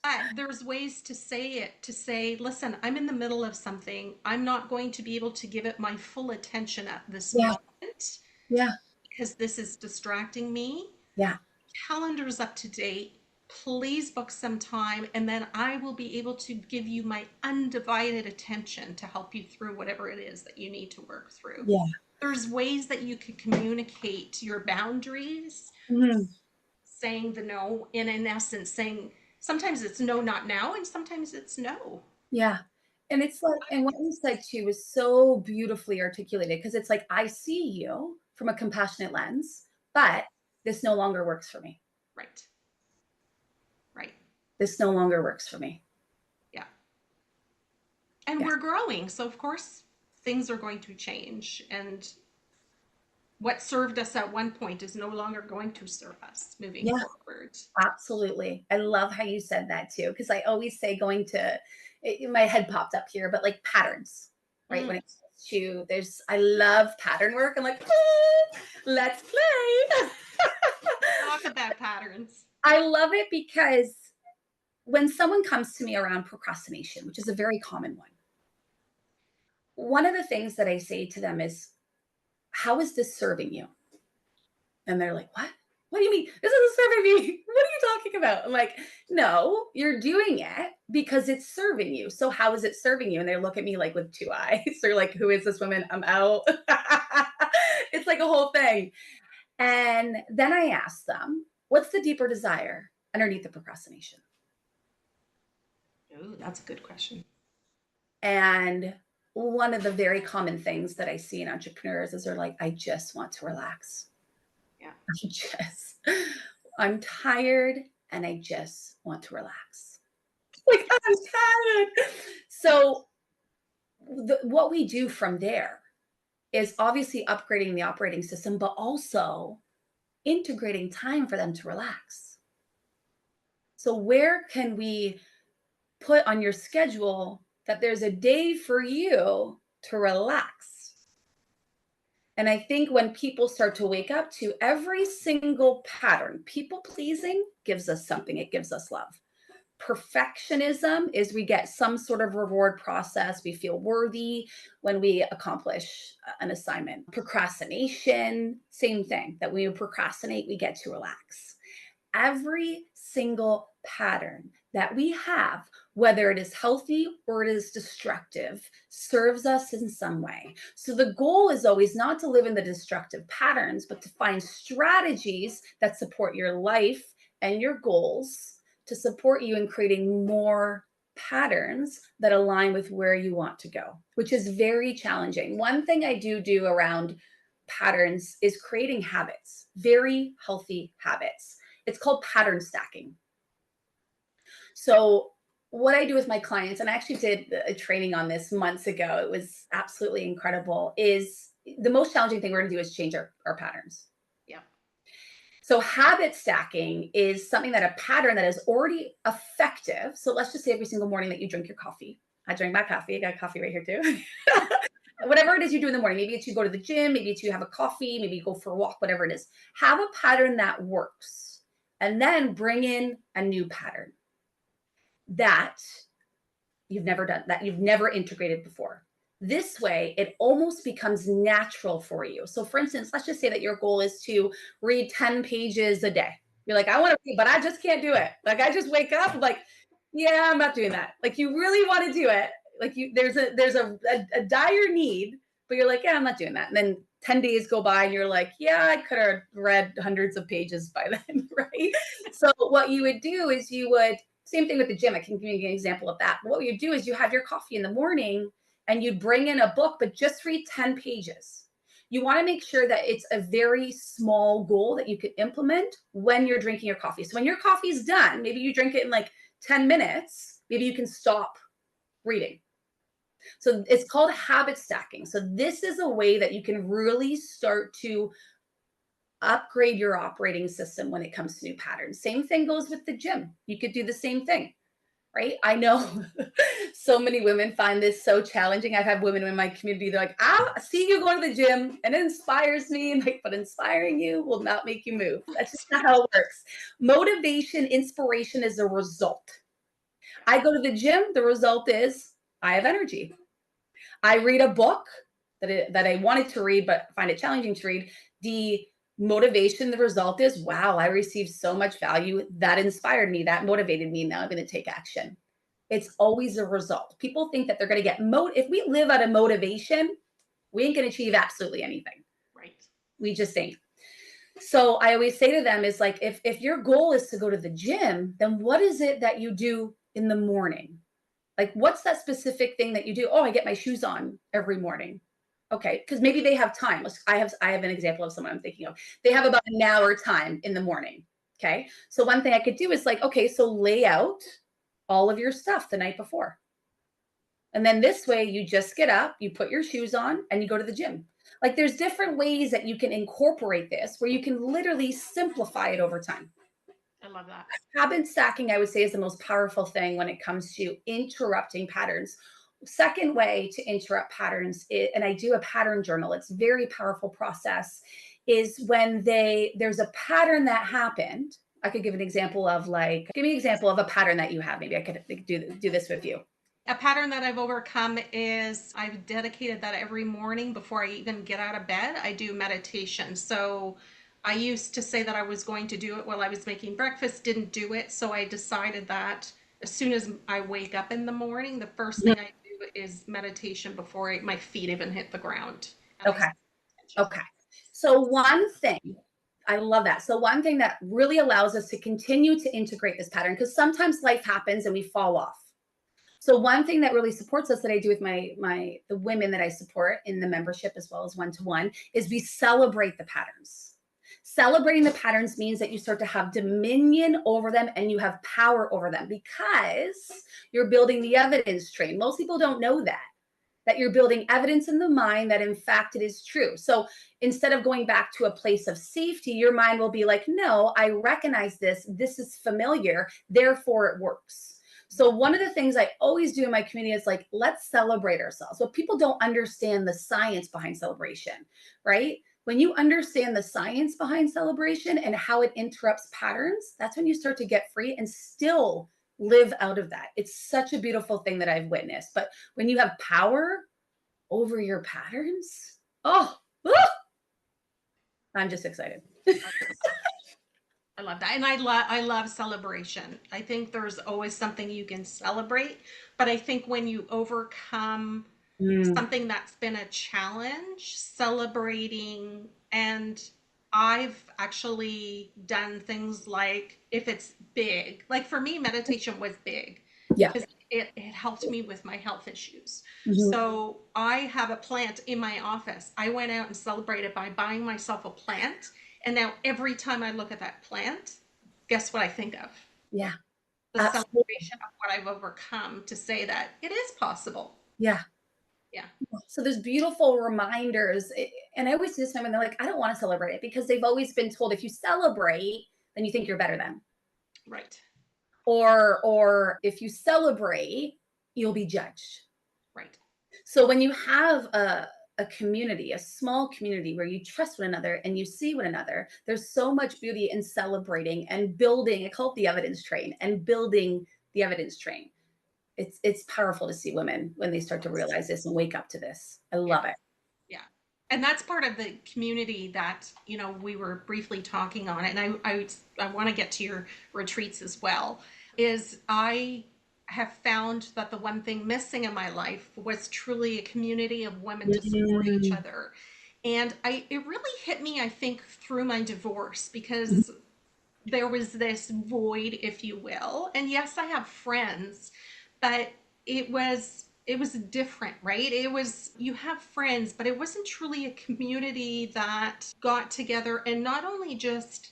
But there's ways to say it, to say, listen, I'm in the middle of something. I'm not going to be able to give it my full attention at this Yeah. moment Yeah. because this is distracting me. Yeah. Calendar's up to date. Please book some time, and then I will be able to give you my undivided attention to help you through whatever it is that you need to work through. Yeah. There's ways that you can communicate your boundaries, saying the no, and in essence saying sometimes it's no, not now, and sometimes it's no. Yeah. And it's like, and what you said too was so beautifully articulated because it's like, I see you from a compassionate lens, but this no longer works for me. Right. Right. This no longer works for me. Yeah. And we're growing. So, of course, things are going to change. And what served us at one point is no longer going to serve us moving forward. Absolutely. I love how you said that too, because I always say my head popped up here, but like patterns, right? When it comes to I love pattern work. I'm like, let's play. Talk about patterns. I love it because when someone comes to me around procrastination, which is a very common one of the things that I say to them is, how is this serving you? And they're like, what? What do you mean? This isn't serving me. What are you talking about? I'm like, no, you're doing it because it's serving you. So how is it serving you? And they look at me like with two eyes. They're like, who is this woman? I'm out. It's like a whole thing. And then I ask them, what's the deeper desire underneath the procrastination? Oh, that's a good question. And one of the very common things that I see in entrepreneurs is they're like, I just want to relax. Yeah. I'm tired and I just want to relax. Like, I'm tired. So what we do from there is obviously upgrading the operating system, but also integrating time for them to relax. So where can we put on your schedule that there's a day for you to relax? And I think when people start to wake up to every single pattern, people pleasing gives us something. It gives us love. Perfectionism is we get some sort of reward process. We feel worthy when we accomplish an assignment. Procrastination, same thing, that when we procrastinate, we get to relax. Every single pattern that we have, whether it is healthy or it is destructive, serves us in some way. So the goal is always not to live in the destructive patterns, but to find strategies that support your life and your goals to support you in creating more patterns that align with where you want to go, which is very challenging. One thing I do around patterns is creating habits, very healthy habits. It's called pattern stacking. So what I do with my clients, and I actually did a training on this months ago, it was absolutely incredible, is the most challenging thing we're going to do is change our patterns. Yeah. So habit stacking is something that a pattern that is already effective. So let's just say every single morning that you drink your coffee. I drink my coffee. I got coffee right here too. Whatever it is you do in the morning, maybe it's you go to the gym, maybe it's you have a coffee, maybe you go for a walk, whatever it is. Have a pattern that works and then bring in a new pattern that you've never done, that you've never integrated before. This way, it almost becomes natural for you. So, for instance, let's just say that your goal is to read 10 pages a day. You're like, I want to read, but I just can't do it. Like, I just wake up, I'm like, yeah, I'm not doing that. Like, you really want to do it. Like, there's a dire need, but you're like, yeah, I'm not doing that. And then 10 days go by, and you're like, yeah, I could have read hundreds of pages by then, right? So, what you would do is same thing with the gym. I can give you an example of that. But what you do is you have your coffee in the morning and you bring in a book, but just read 10 pages. You want to make sure that it's a very small goal that you can implement when you're drinking your coffee. So when your coffee's done, maybe you drink it in like 10 minutes, maybe you can stop reading. So it's called habit stacking. So this is a way that you can really start to upgrade your operating system when it comes to new patterns. Same thing goes with the gym. You could do the same thing, right? I know so many women find this so challenging. I've had women in my community, they're like, I see you going to the gym and it inspires me. And like, but inspiring you will not make you move. That's just not how it works. Motivation, inspiration is a result. I go to the gym, the result is I have energy. I read a book that I wanted to read, but find it challenging to read. The motivation, the result is, wow, I received so much value. That inspired me. That motivated me. Now I'm going to take action. It's always a result. People think that they're going to get if we live out of motivation, we ain't going to achieve absolutely anything. Right. We just ain't. So I always say to them is like, if your goal is to go to the gym, then what is it that you do in the morning? Like, what's that specific thing that you do? Oh, I get my shoes on every morning. Okay, because maybe they have time. I have an example of someone I'm thinking of. They have about an hour time in the morning. Okay, so one thing I could do is like, okay, so lay out all of your stuff the night before. And then this way you just get up, you put your shoes on, and you go to the gym. Like there's different ways that you can incorporate this where you can literally simplify it over time. I love that. Habit stacking, I would say, is the most powerful thing when it comes to interrupting patterns. Second way to interrupt patterns, and I do a pattern journal, it's a very powerful process, is when there's a pattern that happened. I could give an example of give me an example of a pattern that you have. Maybe I could do this with you. A pattern that I've overcome is I've dedicated that every morning before I even get out of bed, I do meditation. So I used to say that I was going to do it while I was making breakfast, didn't do it. So I decided that as soon as I wake up in the morning, the first thing I do is meditation before my feet even hit the ground. Okay. Okay. So one thing, I love that. So one thing that really allows us to continue to integrate this pattern, because sometimes life happens and we fall off. So one thing that really supports us that I do with the women that I support in the membership as well as one-to-one is we celebrate the patterns. Celebrating the patterns means that you start to have dominion over them and you have power over them because you're building the evidence train. Most people don't know that you're building evidence in the mind that in fact it is true. So instead of going back to a place of safety, your mind will be like, no, I recognize this. This is familiar. Therefore it works. So one of the things I always do in my community is like, let's celebrate ourselves. But people don't understand the science behind celebration, right? When you understand the science behind celebration and how it interrupts patterns, that's when you start to get free and still live out of that. It's such a beautiful thing that I've witnessed. But when you have power over your patterns, I'm just excited. I love that. And I love celebration. I think there's always something you can celebrate, but I think when you overcome something that's been a challenge, celebrating, and I've actually done things like if it's big, like for me, meditation was big. Yeah. Because it helped me with my health issues. Mm-hmm. So I have a plant in my office. I went out and celebrated by buying myself a plant. And now every time I look at that plant, guess what I think of? Yeah. The celebration of what I've overcome to say that it is possible. Yeah. Yeah. So there's beautiful reminders. And I always see this time when they're like, I don't want to celebrate it because they've always been told if you celebrate, then you think you're better than. Right. Or if you celebrate, you'll be judged. Right. So when you have a community, a small community where you trust one another and you see one another, there's so much beauty in celebrating and building. I call it the evidence train, and building the evidence train. It's powerful to see women when they start to Yes. realize this and wake up to this. I Yeah. love it. Yeah. And that's part of the community that, we were briefly talking on. And I want to get to your retreats as well. Is I have found that the one thing missing in my life was truly a community of women to support each Mm. other. And it really hit me, I think, through my divorce, Mhm. because there was this void, if you will. And yes, I have friends, but it was different, right? It was, you have friends, but it wasn't truly a community that got together and not only just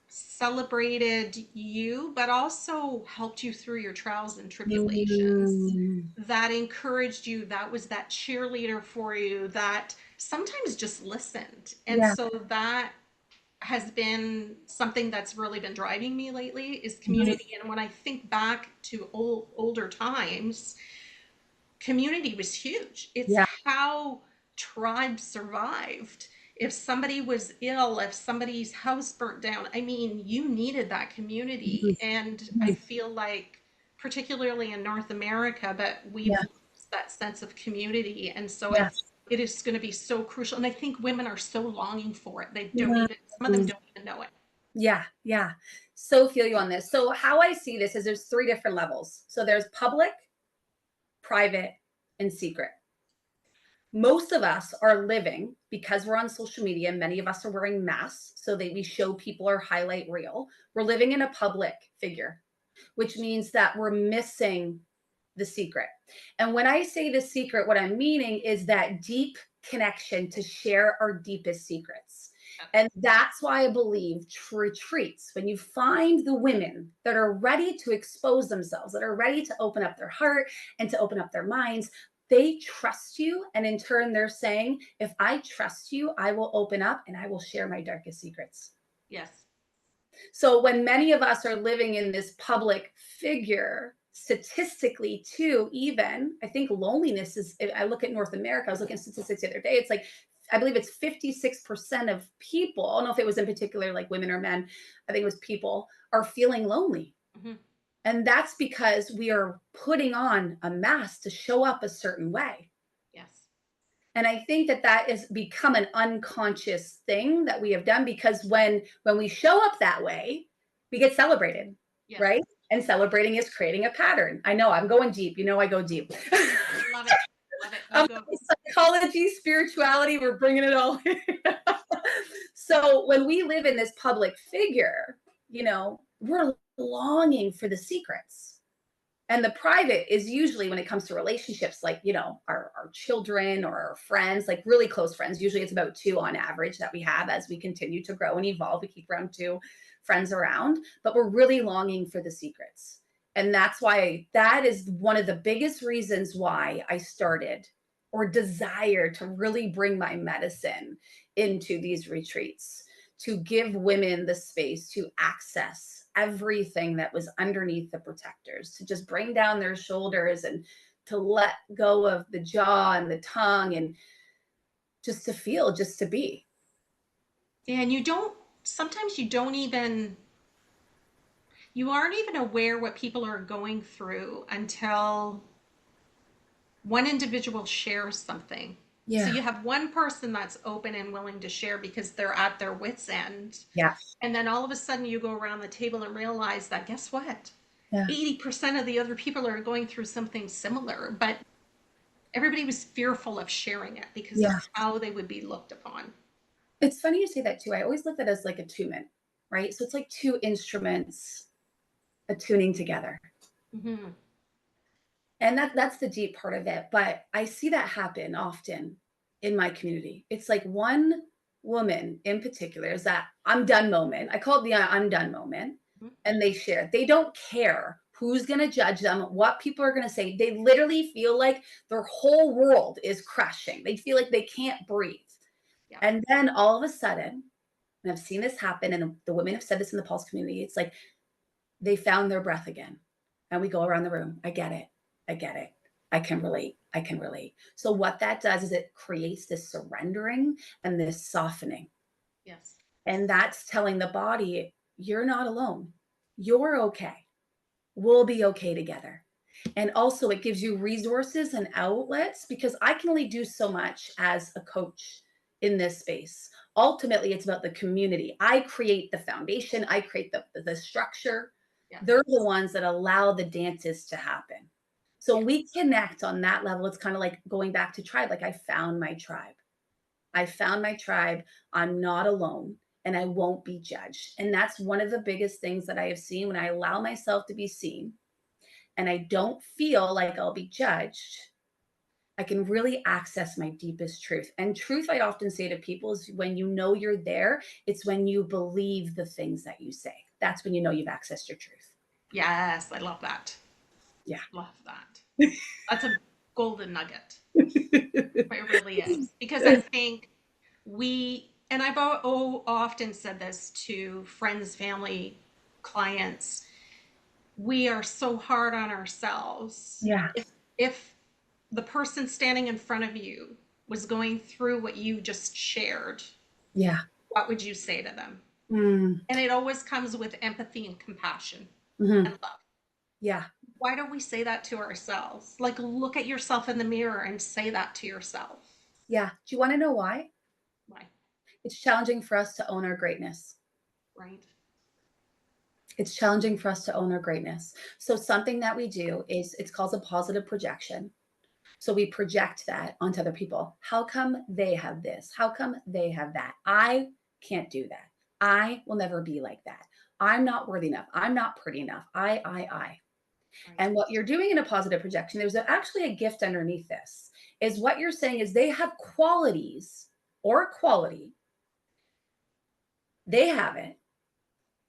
celebrated you, but also helped you through your trials and tribulations, Mm. that encouraged you, that was that cheerleader for you, that sometimes just listened. And Yeah. so that has been something that's really been driving me lately, is Mhm. community. And when I think back to older times, community was huge. It's Yeah. how tribes survived. If somebody was ill, if somebody's house burnt down, I mean, you needed that Mhm. community. And I Mhm. feel like, particularly in North America, but we've Yeah. lost that sense of community. And so Yeah. it is going to be so crucial. And I think women are so longing for it. They don't Yeah. even, some of them don't even know it. Yeah. Yeah. So feel you on this. So how I see this is there's three different levels. So there's public, private, and secret. Most of us are living, because we're on social media, many of us are wearing masks so that we show people our highlight reel. We're living in a public figure, which means that we're missing the secret. And when I say the secret, what I'm meaning is that deep connection to share our deepest secrets. And that's why I believe retreats, when you find the women that are ready to expose themselves, that are ready to open up their heart and to open up their minds, they trust you. And in turn, they're saying, if I trust you, I will open up and I will share my darkest secrets. Yes. So when many of us are living in this public figure, statistically too, even I think loneliness is, I look at North America, I was looking at statistics the other day, it's like, I believe it's 56% of people, I don't know if it was in particular like women or men, I think it was people, are feeling lonely. Hmm. And that's because we are putting on a mask to show up a certain way. Yes. And I think that that has become an unconscious thing that we have done, because when we show up that way, we get celebrated, Yes. right? And celebrating is creating a pattern. I know I'm going deep. You know, I go deep. Love it. Love it. You go. Psychology, spirituality, we're bringing it all in. So when we live in this public figure, we're longing for the secrets. And the private is usually when it comes to relationships, like, our children or our friends, like really close friends. Usually it's about two on average that we have as we continue to grow and evolve. We keep around two friends around, but we're really longing for the secrets. And that's why, that is one of the biggest reasons why I started or desire to really bring my medicine into these retreats, to give women the space to access everything that was underneath the protectors, to just bring down their shoulders and to let go of the jaw and the tongue, and just to feel, just to be. And sometimes you aren't even aware what people are going through until one individual shares something. So Yeah. you have one person that's open and willing to share because they're at their wits' end. Yeah. And then all of a sudden you go around the table and realize that, guess what? Yeah. 80% of the other people are going through something similar, but everybody was fearful of sharing it because of Yeah. how they would be looked upon. It's funny you say that too. I always look at it as like attunement, right? So it's like two instruments attuning together. Mm-hmm. And that's the deep part of it. But I see that happen often in my community. It's like one woman in particular is that I'm done moment. I call it the I'm done moment. Mm-hmm. And they share. They don't care who's going to judge them, what people are going to say. They literally feel like their whole world is crashing. They feel like they can't breathe. Yeah. And then all of a sudden, and I've seen this happen, and the women have said this in the Pulse community, it's like they found their breath again. And we go around the room. I get it. I get it. I can relate. I can relate. So what that does is it creates this surrendering and this softening. Yes. And that's telling the body, you're not alone. You're okay. We'll be okay together. And also it gives you resources and outlets, because I can only do so much as a coach in this space. Ultimately, it's about the community. I create the foundation. I create the structure. Yeah. They're the ones that allow the dances to happen. So when we connect on that level, it's kind of like going back to tribe. Like, I found my tribe. I found my tribe. I'm not alone, and I won't be judged. And that's one of the biggest things that I have seen when I allow myself to be seen and I don't feel like I'll be judged. I can really access my deepest truth. And truth, I often say to people, is when you know you're there, it's when you believe the things that you say. That's when you know you've accessed your truth. Yes, I love that. Yeah. Love that. That's a golden nugget. It really is. Because I think and I've often said this to friends, family, clients, we are so hard on ourselves. Yeah. If the person standing in front of you was going through what you just shared, Yeah. what would you say to them? And it always comes with empathy and compassion and love. Yeah. Why don't we say that to ourselves? Like, look at yourself in the mirror and say that to yourself. Yeah. Do you want to know why? Why? It's challenging for us to own our greatness. Right. It's challenging for us to own our greatness. So something that we do is, it's called a positive projection. So we project that onto other people. How come they have this? How come they have that? I can't do that. I will never be like that. I'm not worthy enough. I'm not pretty enough. I. Right. And what you're doing in a positive projection, there's actually a gift underneath this, is what you're saying is they have qualities or a quality. They have it.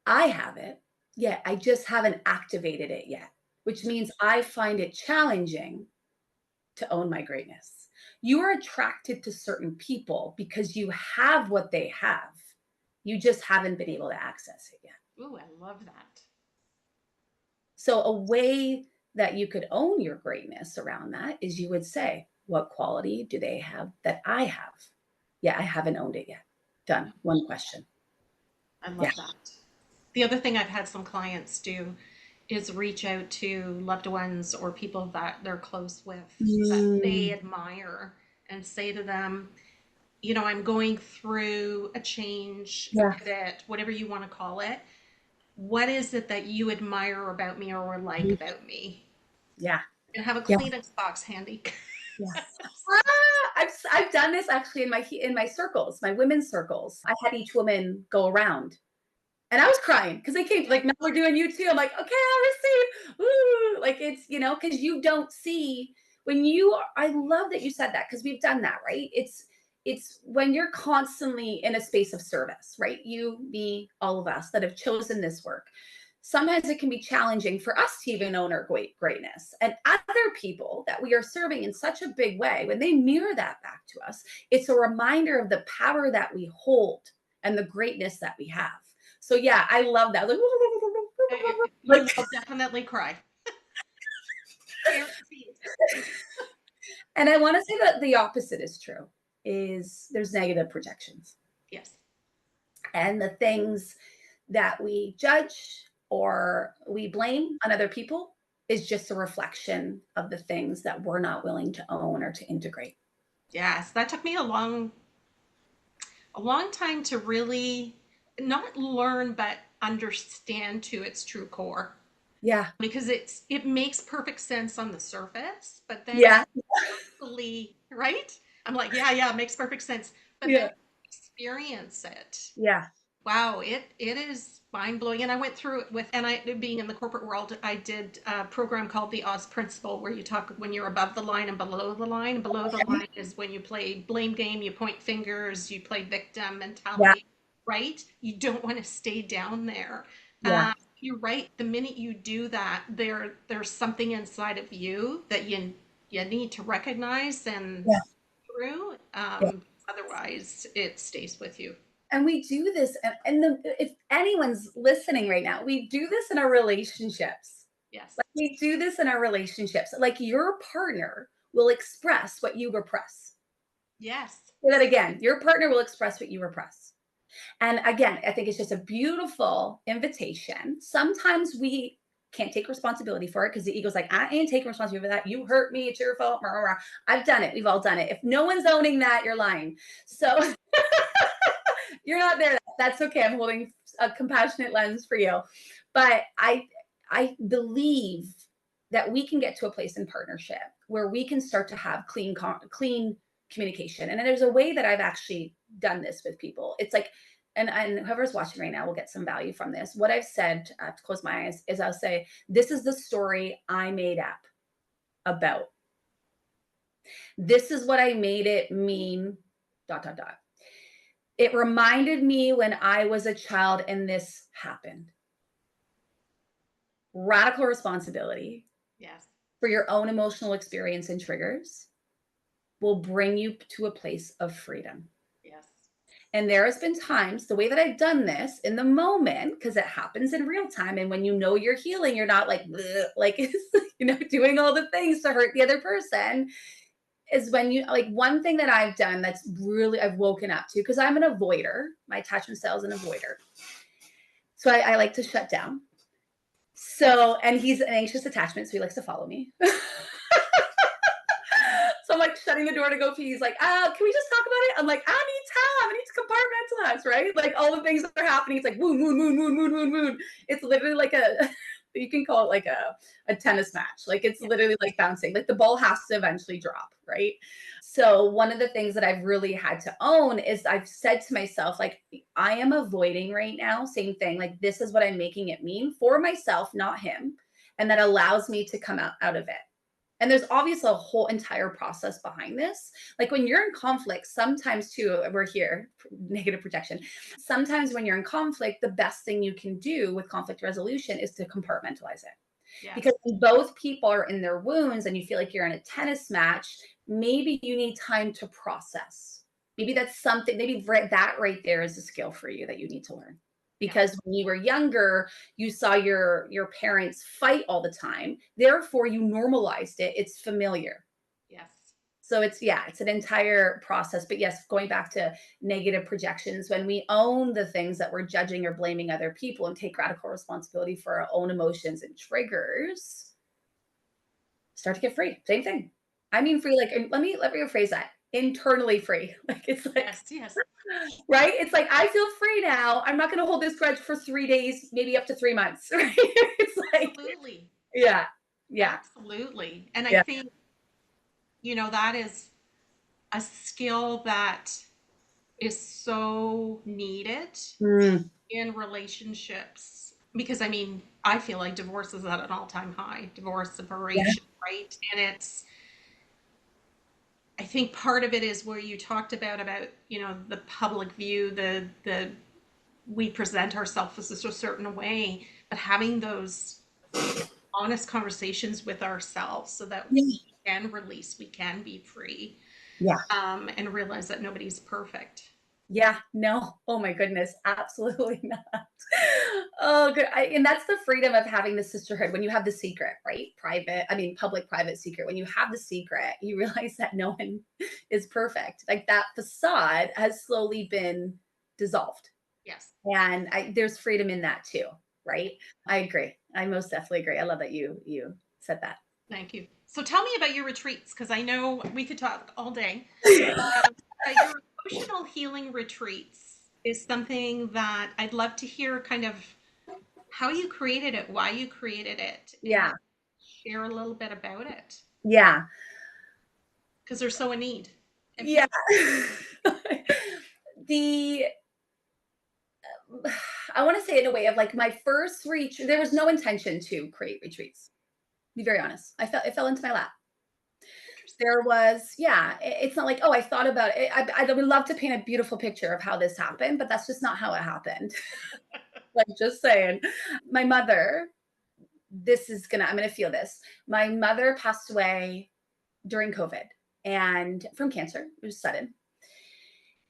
I have it. Yet I just haven't activated it yet, which means I find it challenging to own my greatness. You are attracted to certain people because you have what they have. You just haven't been able to access it yet. Ooh, I love that. So a way that you could own your greatness around that is you would say, what quality do they have that I have? Yeah, I haven't owned it yet. Done. One question. I love that. The other thing I've had some clients do is reach out to loved ones or people that they're close with that they admire and say to them, I'm going through a change, a pivot, whatever you want to call it. What is it that you admire about me or like about me? Yeah. And have a Kleenex box handy. I've done this actually in my circles, my women's circles. I had each woman go around. And I was crying because they came like, now we're doing you too. I'm like, okay, I'll receive. Ooh. Like, it's, because you don't see I love that you said that, because we've done that, right? It's when you're constantly in a space of service, right? You, me, all of us that have chosen this work. Sometimes it can be challenging for us to even own our greatness. And other people that we are serving in such a big way, when they mirror that back to us, it's a reminder of the power that we hold and the greatness that we have. So yeah, I love that. You will definitely cry. And I want to say that the opposite is true, is there's negative projections. Yes. And the things that we judge or we blame on other people is just a reflection of the things that we're not willing to own or to integrate. Yes, that took me a long time to really not learn, but understand to its true core. Yeah. Because it makes perfect sense on the surface, but then actually, right? I'm like, yeah, it makes perfect sense. But then experience it. Yeah. Wow, it is mind blowing. And I went through it being in the corporate world, I did a program called the Oz Principle, where you talk when you're above the line and below the line. Below the line is when you play blame game, you point fingers, you play victim mentality, right? You don't want to stay down there. Yeah. you're right. The minute you do that, there's something inside of you that you need to recognize and Yeah. through. Yeah. Otherwise, it stays with you. And we do this, if anyone's listening right now, we do this in our relationships. Yes. Like we do this in our relationships. Like your partner will express what you repress. Yes. Say that again. Your partner will express what you repress. And again, I think it's just a beautiful invitation. Sometimes we can't take responsibility for it because the ego's like, I ain't taking responsibility for that. You hurt me. It's your fault. Rah, rah, rah. I've done it. We've all done it. If no one's owning that, you're lying. So you're not there. That's okay. I'm holding a compassionate lens for you. But I believe that we can get to a place in partnership where we can start to have clean communication. And there's a way that I've actually done this with people. It's like, and whoever's watching right now will get some value from this. What I've said, I have to close my eyes, is I'll say, this is the story I made up about. This is what I made it mean, ... It reminded me when I was a child and this happened. Radical responsibility. Yes. For your own emotional experience and triggers will bring you to a place of freedom. Yes. And there has been times, the way that I've done this in the moment, because it happens in real time. And when you know you're healing, you're not like, like, doing all the things to hurt the other person. Is when you, like, one thing that I've done that's really, I've woken up to, because I'm an avoider. My attachment style is an avoider. So I like to shut down. So, and he's an anxious attachment, so he likes to follow me. So I'm like shutting the door to go pee. He's like, can we just talk about it? I'm like, I need time. I need to compartmentalize, right? Like all the things that are happening. It's like, woon. It's literally like you can call it like a tennis match. Like it's literally like bouncing. Like the ball has to eventually drop, right? So one of the things that I've really had to own is I've said to myself, like, I am avoiding right now. Same thing. Like, this is what I'm making it mean for myself, not him. And that allows me to come out of it. And there's obviously a whole entire process behind this. Like when you're in conflict, sometimes too, we're here, negative projection. Sometimes when you're in conflict, the best thing you can do with conflict resolution is to compartmentalize it. Yes. Because when both people are in their wounds and you feel like you're in a tennis match, maybe you need time to process. Maybe that's something, maybe that right there is a skill for you that you need to learn. Because when you were younger, you saw your parents fight all the time. Therefore, you normalized it. It's familiar. Yes. So it's an entire process. But yes, going back to negative projections, when we own the things that we're judging or blaming other people and take radical responsibility for our own emotions and triggers, start to get free. Same thing. I mean, free, like, let me rephrase that. Internally free. Like it's like, yes. Right? It's like, I feel free now. I'm not going to hold this grudge for 3 days, maybe up to 3 months. Right? It's like, absolutely. Yeah. Absolutely. And I think, that is a skill that is so needed in relationships. Because I mean, I feel like divorce is at an all-time high, divorce, separation, right? And I think part of it is where you talked about, the public view, the we present ourselves as a certain way, but having those honest conversations with ourselves so that we can release, we can be free. Yeah. And realize that nobody's perfect. Yeah, no. Oh my goodness. Absolutely not. Oh, good. And that's the freedom of having the sisterhood. When you have the secret, right? Public, private, secret. When you have the secret, you realize that no one is perfect. Like that facade has slowly been dissolved. Yes. And there's freedom in that too, right? I agree. I most definitely agree. I love that you said that. Thank you. So tell me about your retreats, because I know we could talk all day. Your emotional healing retreats is something that I'd love to hear kind of how you created it, why you created it. Yeah. Share a little bit about it. Yeah. Because there's so a need. Yeah. I want to say it in a way of like my first retreat, there was no intention to create retreats. Be very honest. It fell into my lap. There was, it's not like, oh, I thought about it. I would love to paint a beautiful picture of how this happened, but that's just not how it happened. Like, just saying. My mother, I'm gonna feel this. My mother passed away during COVID and from cancer. It was sudden.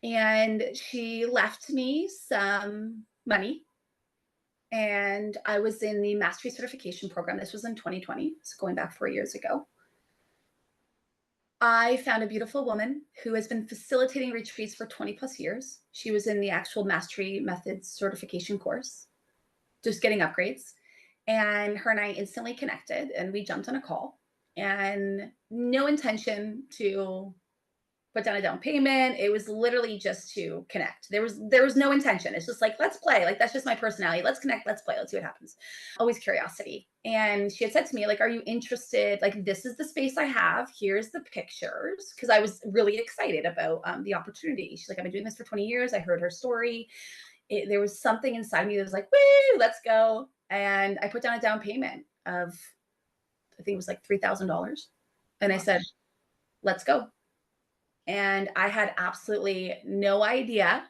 And she left me some money. And I was in the mastery certification program. This was in 2020, so going back 4 years ago. I found a beautiful woman who has been facilitating retreats for 20 plus years. She was in the actual mastery methods certification course, just getting upgrades. And her and I instantly connected and we jumped on a call, and no intention to put down a down payment. It was literally just to connect. There was no intention. It's just like, let's play. Like, that's just my personality. Let's connect. Let's play. Let's see what happens. Always curiosity. And she had said to me, like, are you interested? Like, this is the space I have. Here's the pictures. Because I was really excited about the opportunity. She's like, I've been doing this for 20 years. I heard her story. There was something inside me that was like, woo, let's go. And I put down a down payment of, I think it was like $3,000. And I said, let's go. And I had absolutely no idea.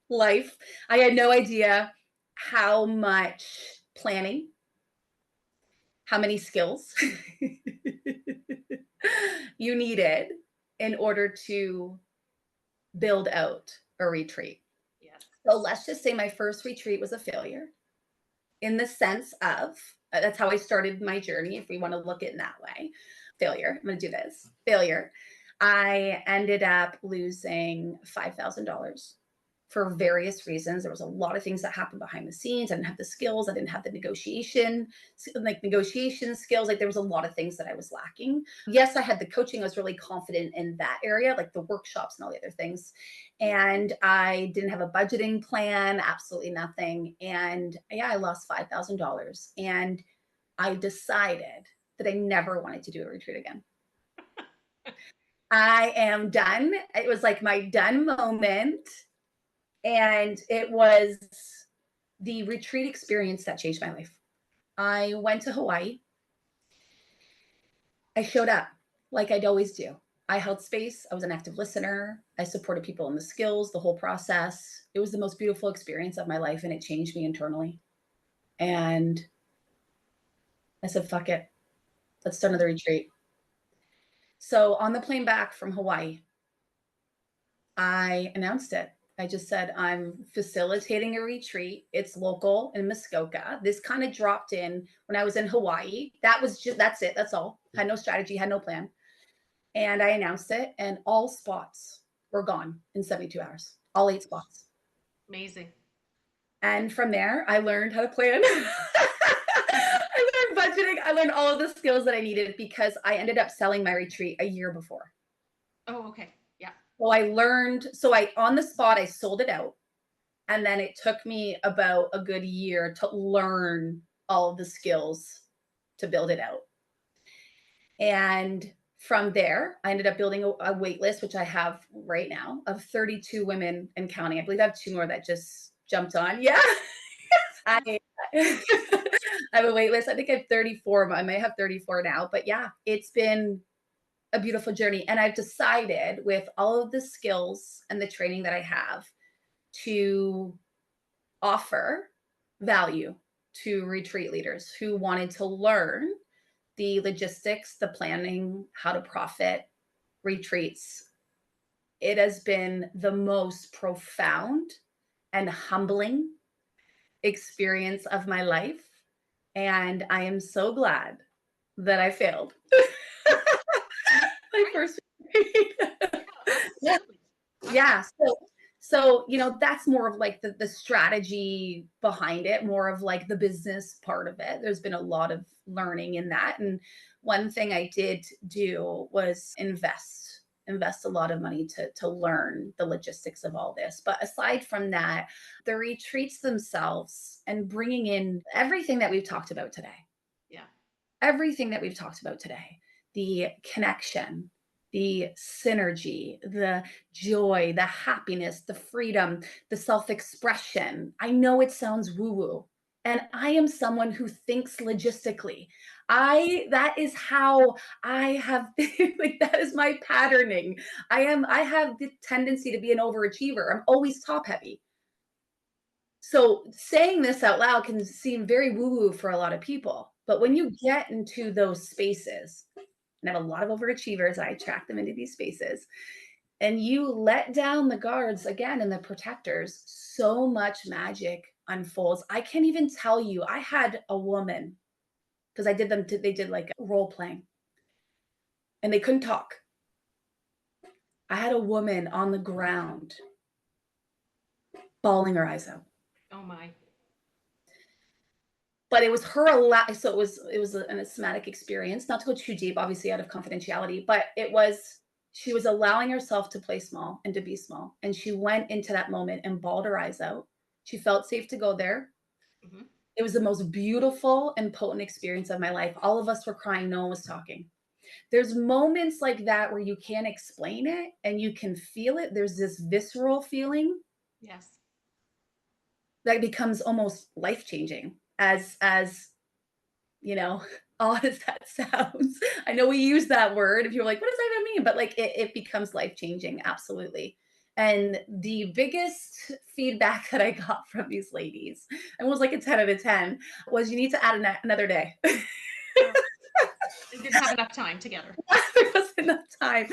Life. I had no idea how much planning, how many skills you needed in order to build out a retreat. Yes. So let's just say my first retreat was a failure in the sense of, that's how I started my journey, if we want to look at it in that way. Failure. I'm going to do this. Failure. I ended up losing $5,000 for various reasons. There was a lot of things that happened behind the scenes. I didn't have the skills. I didn't have the negotiation skills. Like, there was a lot of things that I was lacking. Yes, I had the coaching. I was really confident in that area, like the workshops and all the other things. And I didn't have a budgeting plan, absolutely nothing. And yeah, I lost $5,000. And I decided that I never wanted to do a retreat again. I am done. It was like my done moment. And it was the retreat experience that changed my life. I went to Hawaii. I showed up like I'd always do. I held space. I was an active listener. I supported people in the skills, the whole process. It was the most beautiful experience of my life, and it changed me internally. And I said, fuck it. Let's start another retreat. So on the plane back from Hawaii, I announced it. I just said, I'm facilitating a retreat. It's local in Muskoka. This kind of dropped in when I was in Hawaii. That's it. That's all. Had no strategy, had no plan. And I announced it, and all spots were gone in 72 hours. All 8 spots. Amazing. And from there, I learned how to plan. I learned budgeting. I learned all of the skills that I needed because I ended up selling my retreat a year before. Oh, okay. Yeah. So on the spot, I sold it out. And then it took me about a good year to learn all of the skills to build it out. And from there, I ended up building a wait list, which I have right now, of 32 women and counting. I believe I have 2 more that just jumped on. Yeah. I have a wait list. I think I have 34. I may have 34 now. But yeah, it's been a beautiful journey. And I've decided, with all of the skills and the training that I have, to offer value to retreat leaders who wanted to learn the logistics, the planning, how to profit retreats. It has been the most profound and humbling experience of my life. And I am so glad that I failed. My first retreat. Yeah. So, that's more of like the strategy behind it, more of like the business part of it. There's been a lot of learning in that. And one thing I did do was invest a lot of money to learn the logistics of all this. But aside from that, the retreats themselves and bringing in everything that we've talked about today. Yeah. Everything that we've talked about today, the connection, the synergy, the joy, the happiness, the freedom, the self-expression. I know it sounds woo-woo, and I am someone who thinks logistically. That is how I have been, like, that is my patterning. I have the tendency to be an overachiever. I'm always top heavy. So saying this out loud can seem very woo-woo for a lot of people. But when you get into those spaces, and I have a lot of overachievers, I attract them into these spaces, and you let down the guards again and the protectors, so much magic unfolds. I can't even tell you. I had a woman, because they did like role playing and they couldn't talk. I had a woman on the ground bawling her eyes out. Oh my. But it was her so it was an somatic experience, not to go too deep, obviously out of confidentiality, but she was allowing herself to play small and to be small. And she went into that moment and bawled her eyes out. She felt safe to go there. Mhm. It was the most beautiful and potent experience of my life. All of us were crying, no one was talking. There's moments like that where you can't explain it and you can feel it. There's this visceral feeling Yes. that becomes almost life-changing as you know, odd as that sounds. I know we use that word. If you're like, what does that even mean? But like it becomes life-changing, absolutely. And the biggest feedback that I got from these ladies, and was like a 10 out of 10, was you need to add another day. Oh, they didn't have enough time together. There wasn't enough time.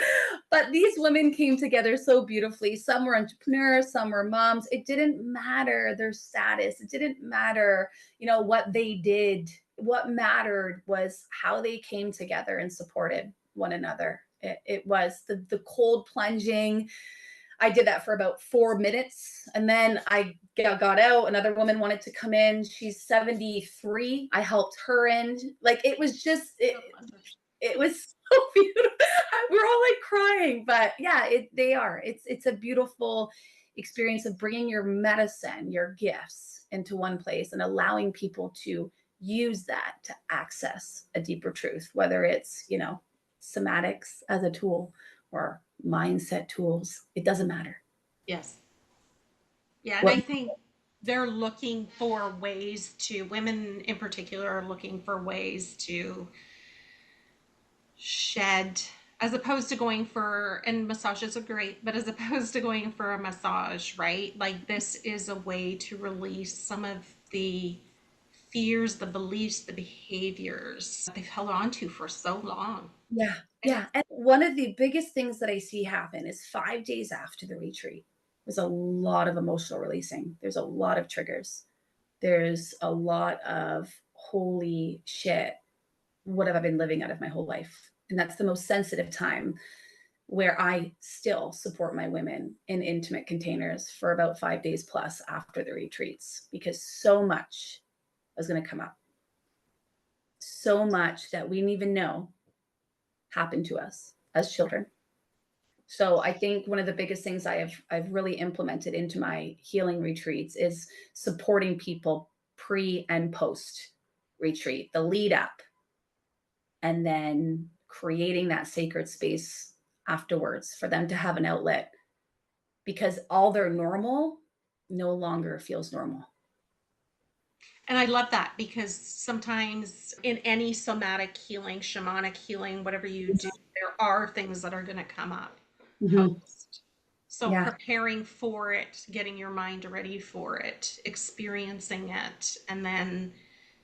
But these women came together so beautifully. Some were entrepreneurs, some were moms. It didn't matter their status. It didn't matter, what they did. What mattered was how they came together and supported one another. It was the cold plunging. I did that for about 4 minutes. And then I got out. Another woman wanted to come in. She's 73. I helped her in. Like, it was just, it was so beautiful. We're all like crying, but yeah, it's a beautiful experience of bringing your medicine, your gifts into one place and allowing people to use that to access a deeper truth, whether it's, somatics as a tool or mindset tools. It doesn't matter. Yes. Yeah, and What I think they're looking for ways to, women in particular are looking for ways to shed, as opposed to going for, and massages are great, but as opposed to going for a massage, right? Like, this is a way to release some of the fears, the beliefs, the behaviors they've held on to for so long. Yeah, And yeah. And one of the biggest things that I see happen is 5 days after the retreat, there's a lot of emotional releasing. There's a lot of triggers. There's a lot of holy shit. What have I been living out of my whole life? And that's the most sensitive time where I still support my women in intimate containers for about 5 days plus after the retreats, because so much is going to come up. So much that we didn't even know happened to us as children. So I think one of the biggest things I've really implemented into my healing retreats is supporting people pre and post retreat, the lead up, and then creating that sacred space afterwards for them to have an outlet, because all their normal no longer feels normal. I love that, because sometimes in any somatic healing, shamanic healing, whatever you do, there are things that are going to come up Mhm. post. So Yeah. preparing for it, getting your mind ready for it, experiencing it, and then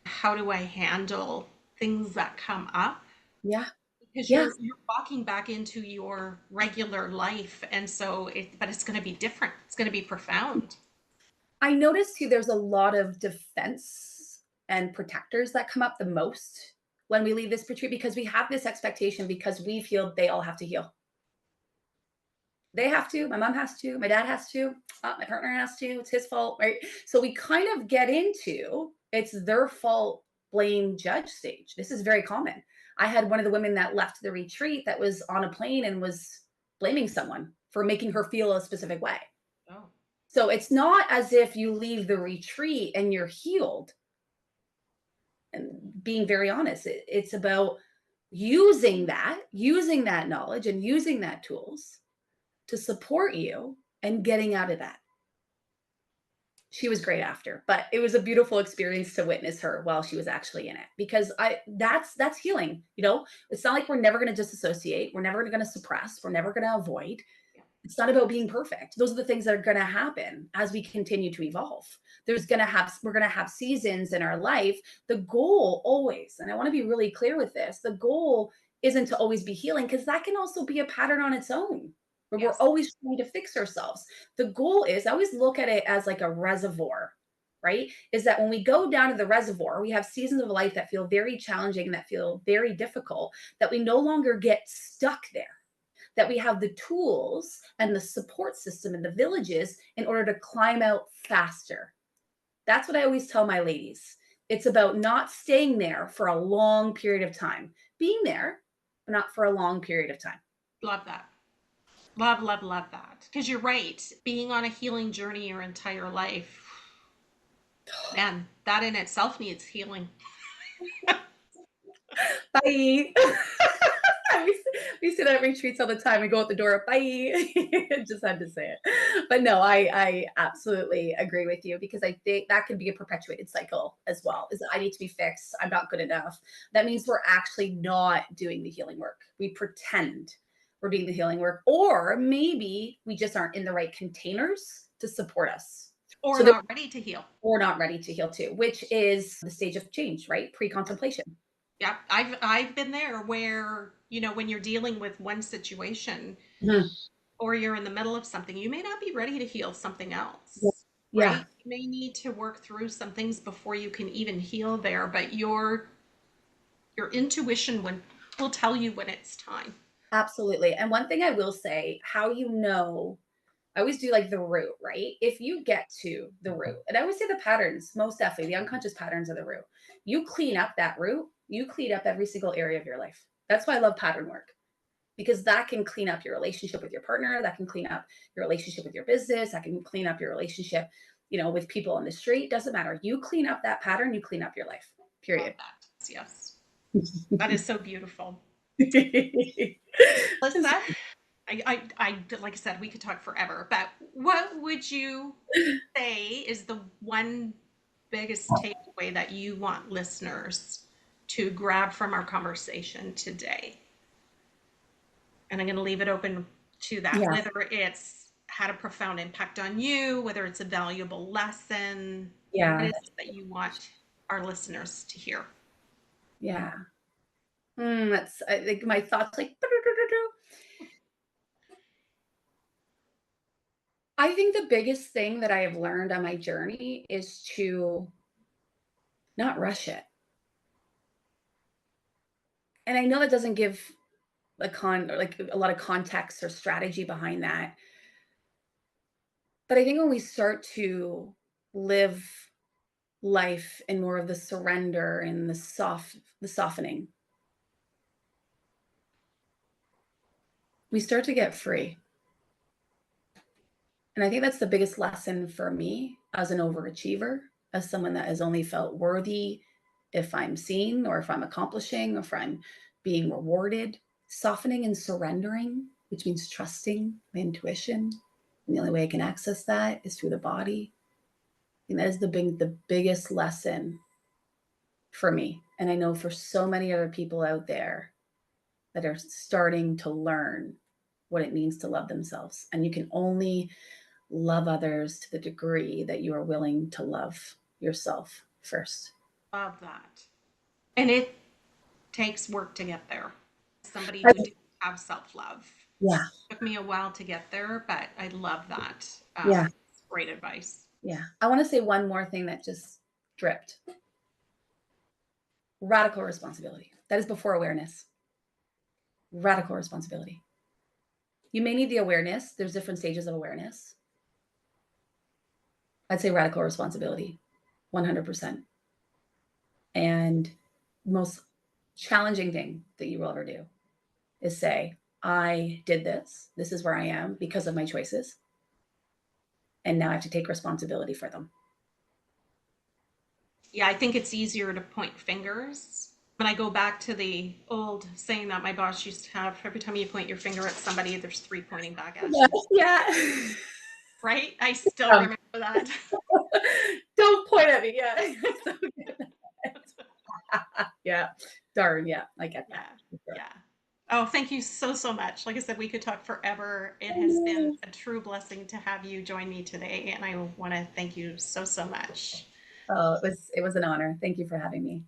how do I handle things that come up? Yeah. Because Yes. you're walking back into your regular life, and so but it's going to be different. It's going to be profound. I noticed too, there's a lot of defense and protectors that come up the most when we leave this retreat, because we have this expectation, because we feel they all have to heal. They have to, my mom has to, my dad has to, my partner has to, it's his fault, right? So we kind of get into it's their fault, blame, judge stage. This is very common. I had one of the women that left the retreat that was on a plane and was blaming someone for making her feel a specific way. Oh. So it's not as if you leave the retreat and you're healed. And being very honest, it's about using that knowledge and using that tools to support you and getting out of that. She was great after, but it was a beautiful experience to witness her while she was actually in it, because that's healing. It's not like we're never going to disassociate. We're never going to suppress. We're never going to avoid. It's not about being perfect. Those are the things that are going to happen as we continue to evolve. We're going to have seasons in our life. The goal always, and I want to be really clear with this, the goal isn't to always be healing, because that can also be a pattern on its own where we're Yes. always trying to fix ourselves. The goal is, I always look at it as like a reservoir, right? Is that when we go down to the reservoir, we have seasons of life that feel very challenging, that feel very difficult, that we no longer get stuck there, that we have the tools and the support system and the villages in order to climb out faster. That's what I always tell my ladies. It's about not staying there for a long period of time, being there, but not for a long period of time. Love that. Love, love, love that. Because you're right. Being on a healing journey your entire life, man, that in itself needs healing. Bye. we sit at retreats all the time. We go out the door, bye. Just had to say it. But no, I absolutely agree with you, because I think that could be a perpetuated cycle as well. Is I need to be fixed. I'm not good enough. That means we're actually not doing the healing work. We pretend we're doing the healing work, or maybe we just aren't in the right containers to support us. Or So not ready to heal. or not ready to heal too, which is the stage of change, right? Pre-contemplation. Yeah, I've been there where, when you're dealing with one situation Mhm. or you're in the middle of something, you may not be ready to heal something Yeah. else, Yeah. right? You may need to work through some things before you can even heal there, but your intuition will tell you when it's time. Absolutely. And one thing I will say, how I always do like the root, right? If you get to the root, and I always say the patterns, most definitely, the unconscious patterns of the root. You clean up that root, you clean up every single area of your life. That's why I love pattern work, because that can clean up your relationship with your partner, that can clean up your relationship with your business, that can clean up your relationship, with people on the street. Doesn't matter. You clean up that pattern, you clean up your life. Love Period. that. Yes. That is so beautiful. Just- Lisa, I like I said, we could talk forever, but what would you say is the one biggest takeaway that you want listeners to grab from our conversation today? And I'm going to leave it open to that, yeah. whether it's had a profound impact on you, whether it's a valuable lesson. What Yeah. is it that you want our listeners to hear? Yeah. That's I think my thoughts like I think the biggest thing that I have learned on my journey is to not rush it. And I know that doesn't give like a lot of context or strategy behind that. But I think when we start to live life in more of the surrender and the softening, we start to get free. And I think that's the biggest lesson for me as an overachiever, as someone that has only felt worthy if I'm seen or if I'm accomplishing or if I'm being rewarded. Softening and surrendering, which means trusting my intuition. And the only way I can access that is through the body. And that is the biggest lesson for me. And I know for so many other people out there that are starting to learn what it means to love themselves. And you can only love others to the degree that you are willing to love yourself first. Love that. And it takes work to get there. Somebody I- who didn't have self-love. Yeah. Took me a while to get there, but I love that. Yeah. Great advice. Yeah. I want to say one more thing that just dripped. Radical responsibility. That is before awareness. Radical responsibility. You may need the awareness. There's different stages of awareness. I'd say radical responsibility, 100%. And most challenging thing that you will ever do is say, I did this. This is where I am because of my choices. And now I have to take responsibility for them. Yeah, I think it's easier to point fingers. When I go back to the old saying that my boss used to have, every time you point your finger at somebody, there's three pointing back at you. Yeah. Right? I still remember that. Don't point at me. Yeah. Yeah. Darn. Yeah. I get that. Yeah. Oh, thank you so much. Like I said, we could talk forever. It has been a true blessing to have you join me today, and I want to thank you so much. Oh, it was an honor. Thank you for having me.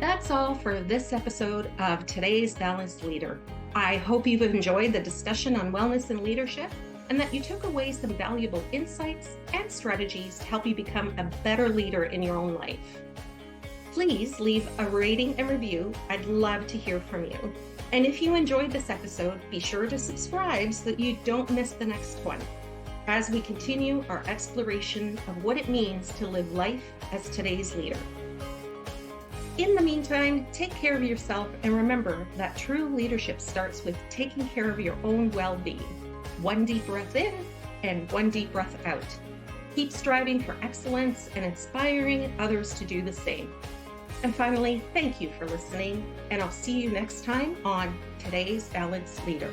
That's all for this episode of today's Balanced Leader. I hope you've enjoyed the discussion on wellness and leadership, and that you took away some valuable insights and strategies to help you become a better leader in your own life. Please leave a rating and review. I'd love to hear from you. And if you enjoyed this episode, be sure to subscribe so that you don't miss the next one, as we continue our exploration of what it means to live life as today's leader. In the meantime, take care of yourself and remember that true leadership starts with taking care of your own well-being. One deep breath in and one deep breath out. Keep striving for excellence and inspiring others to do the same. And finally, thank you for listening, and I'll see you next time on today's Balanced Leader.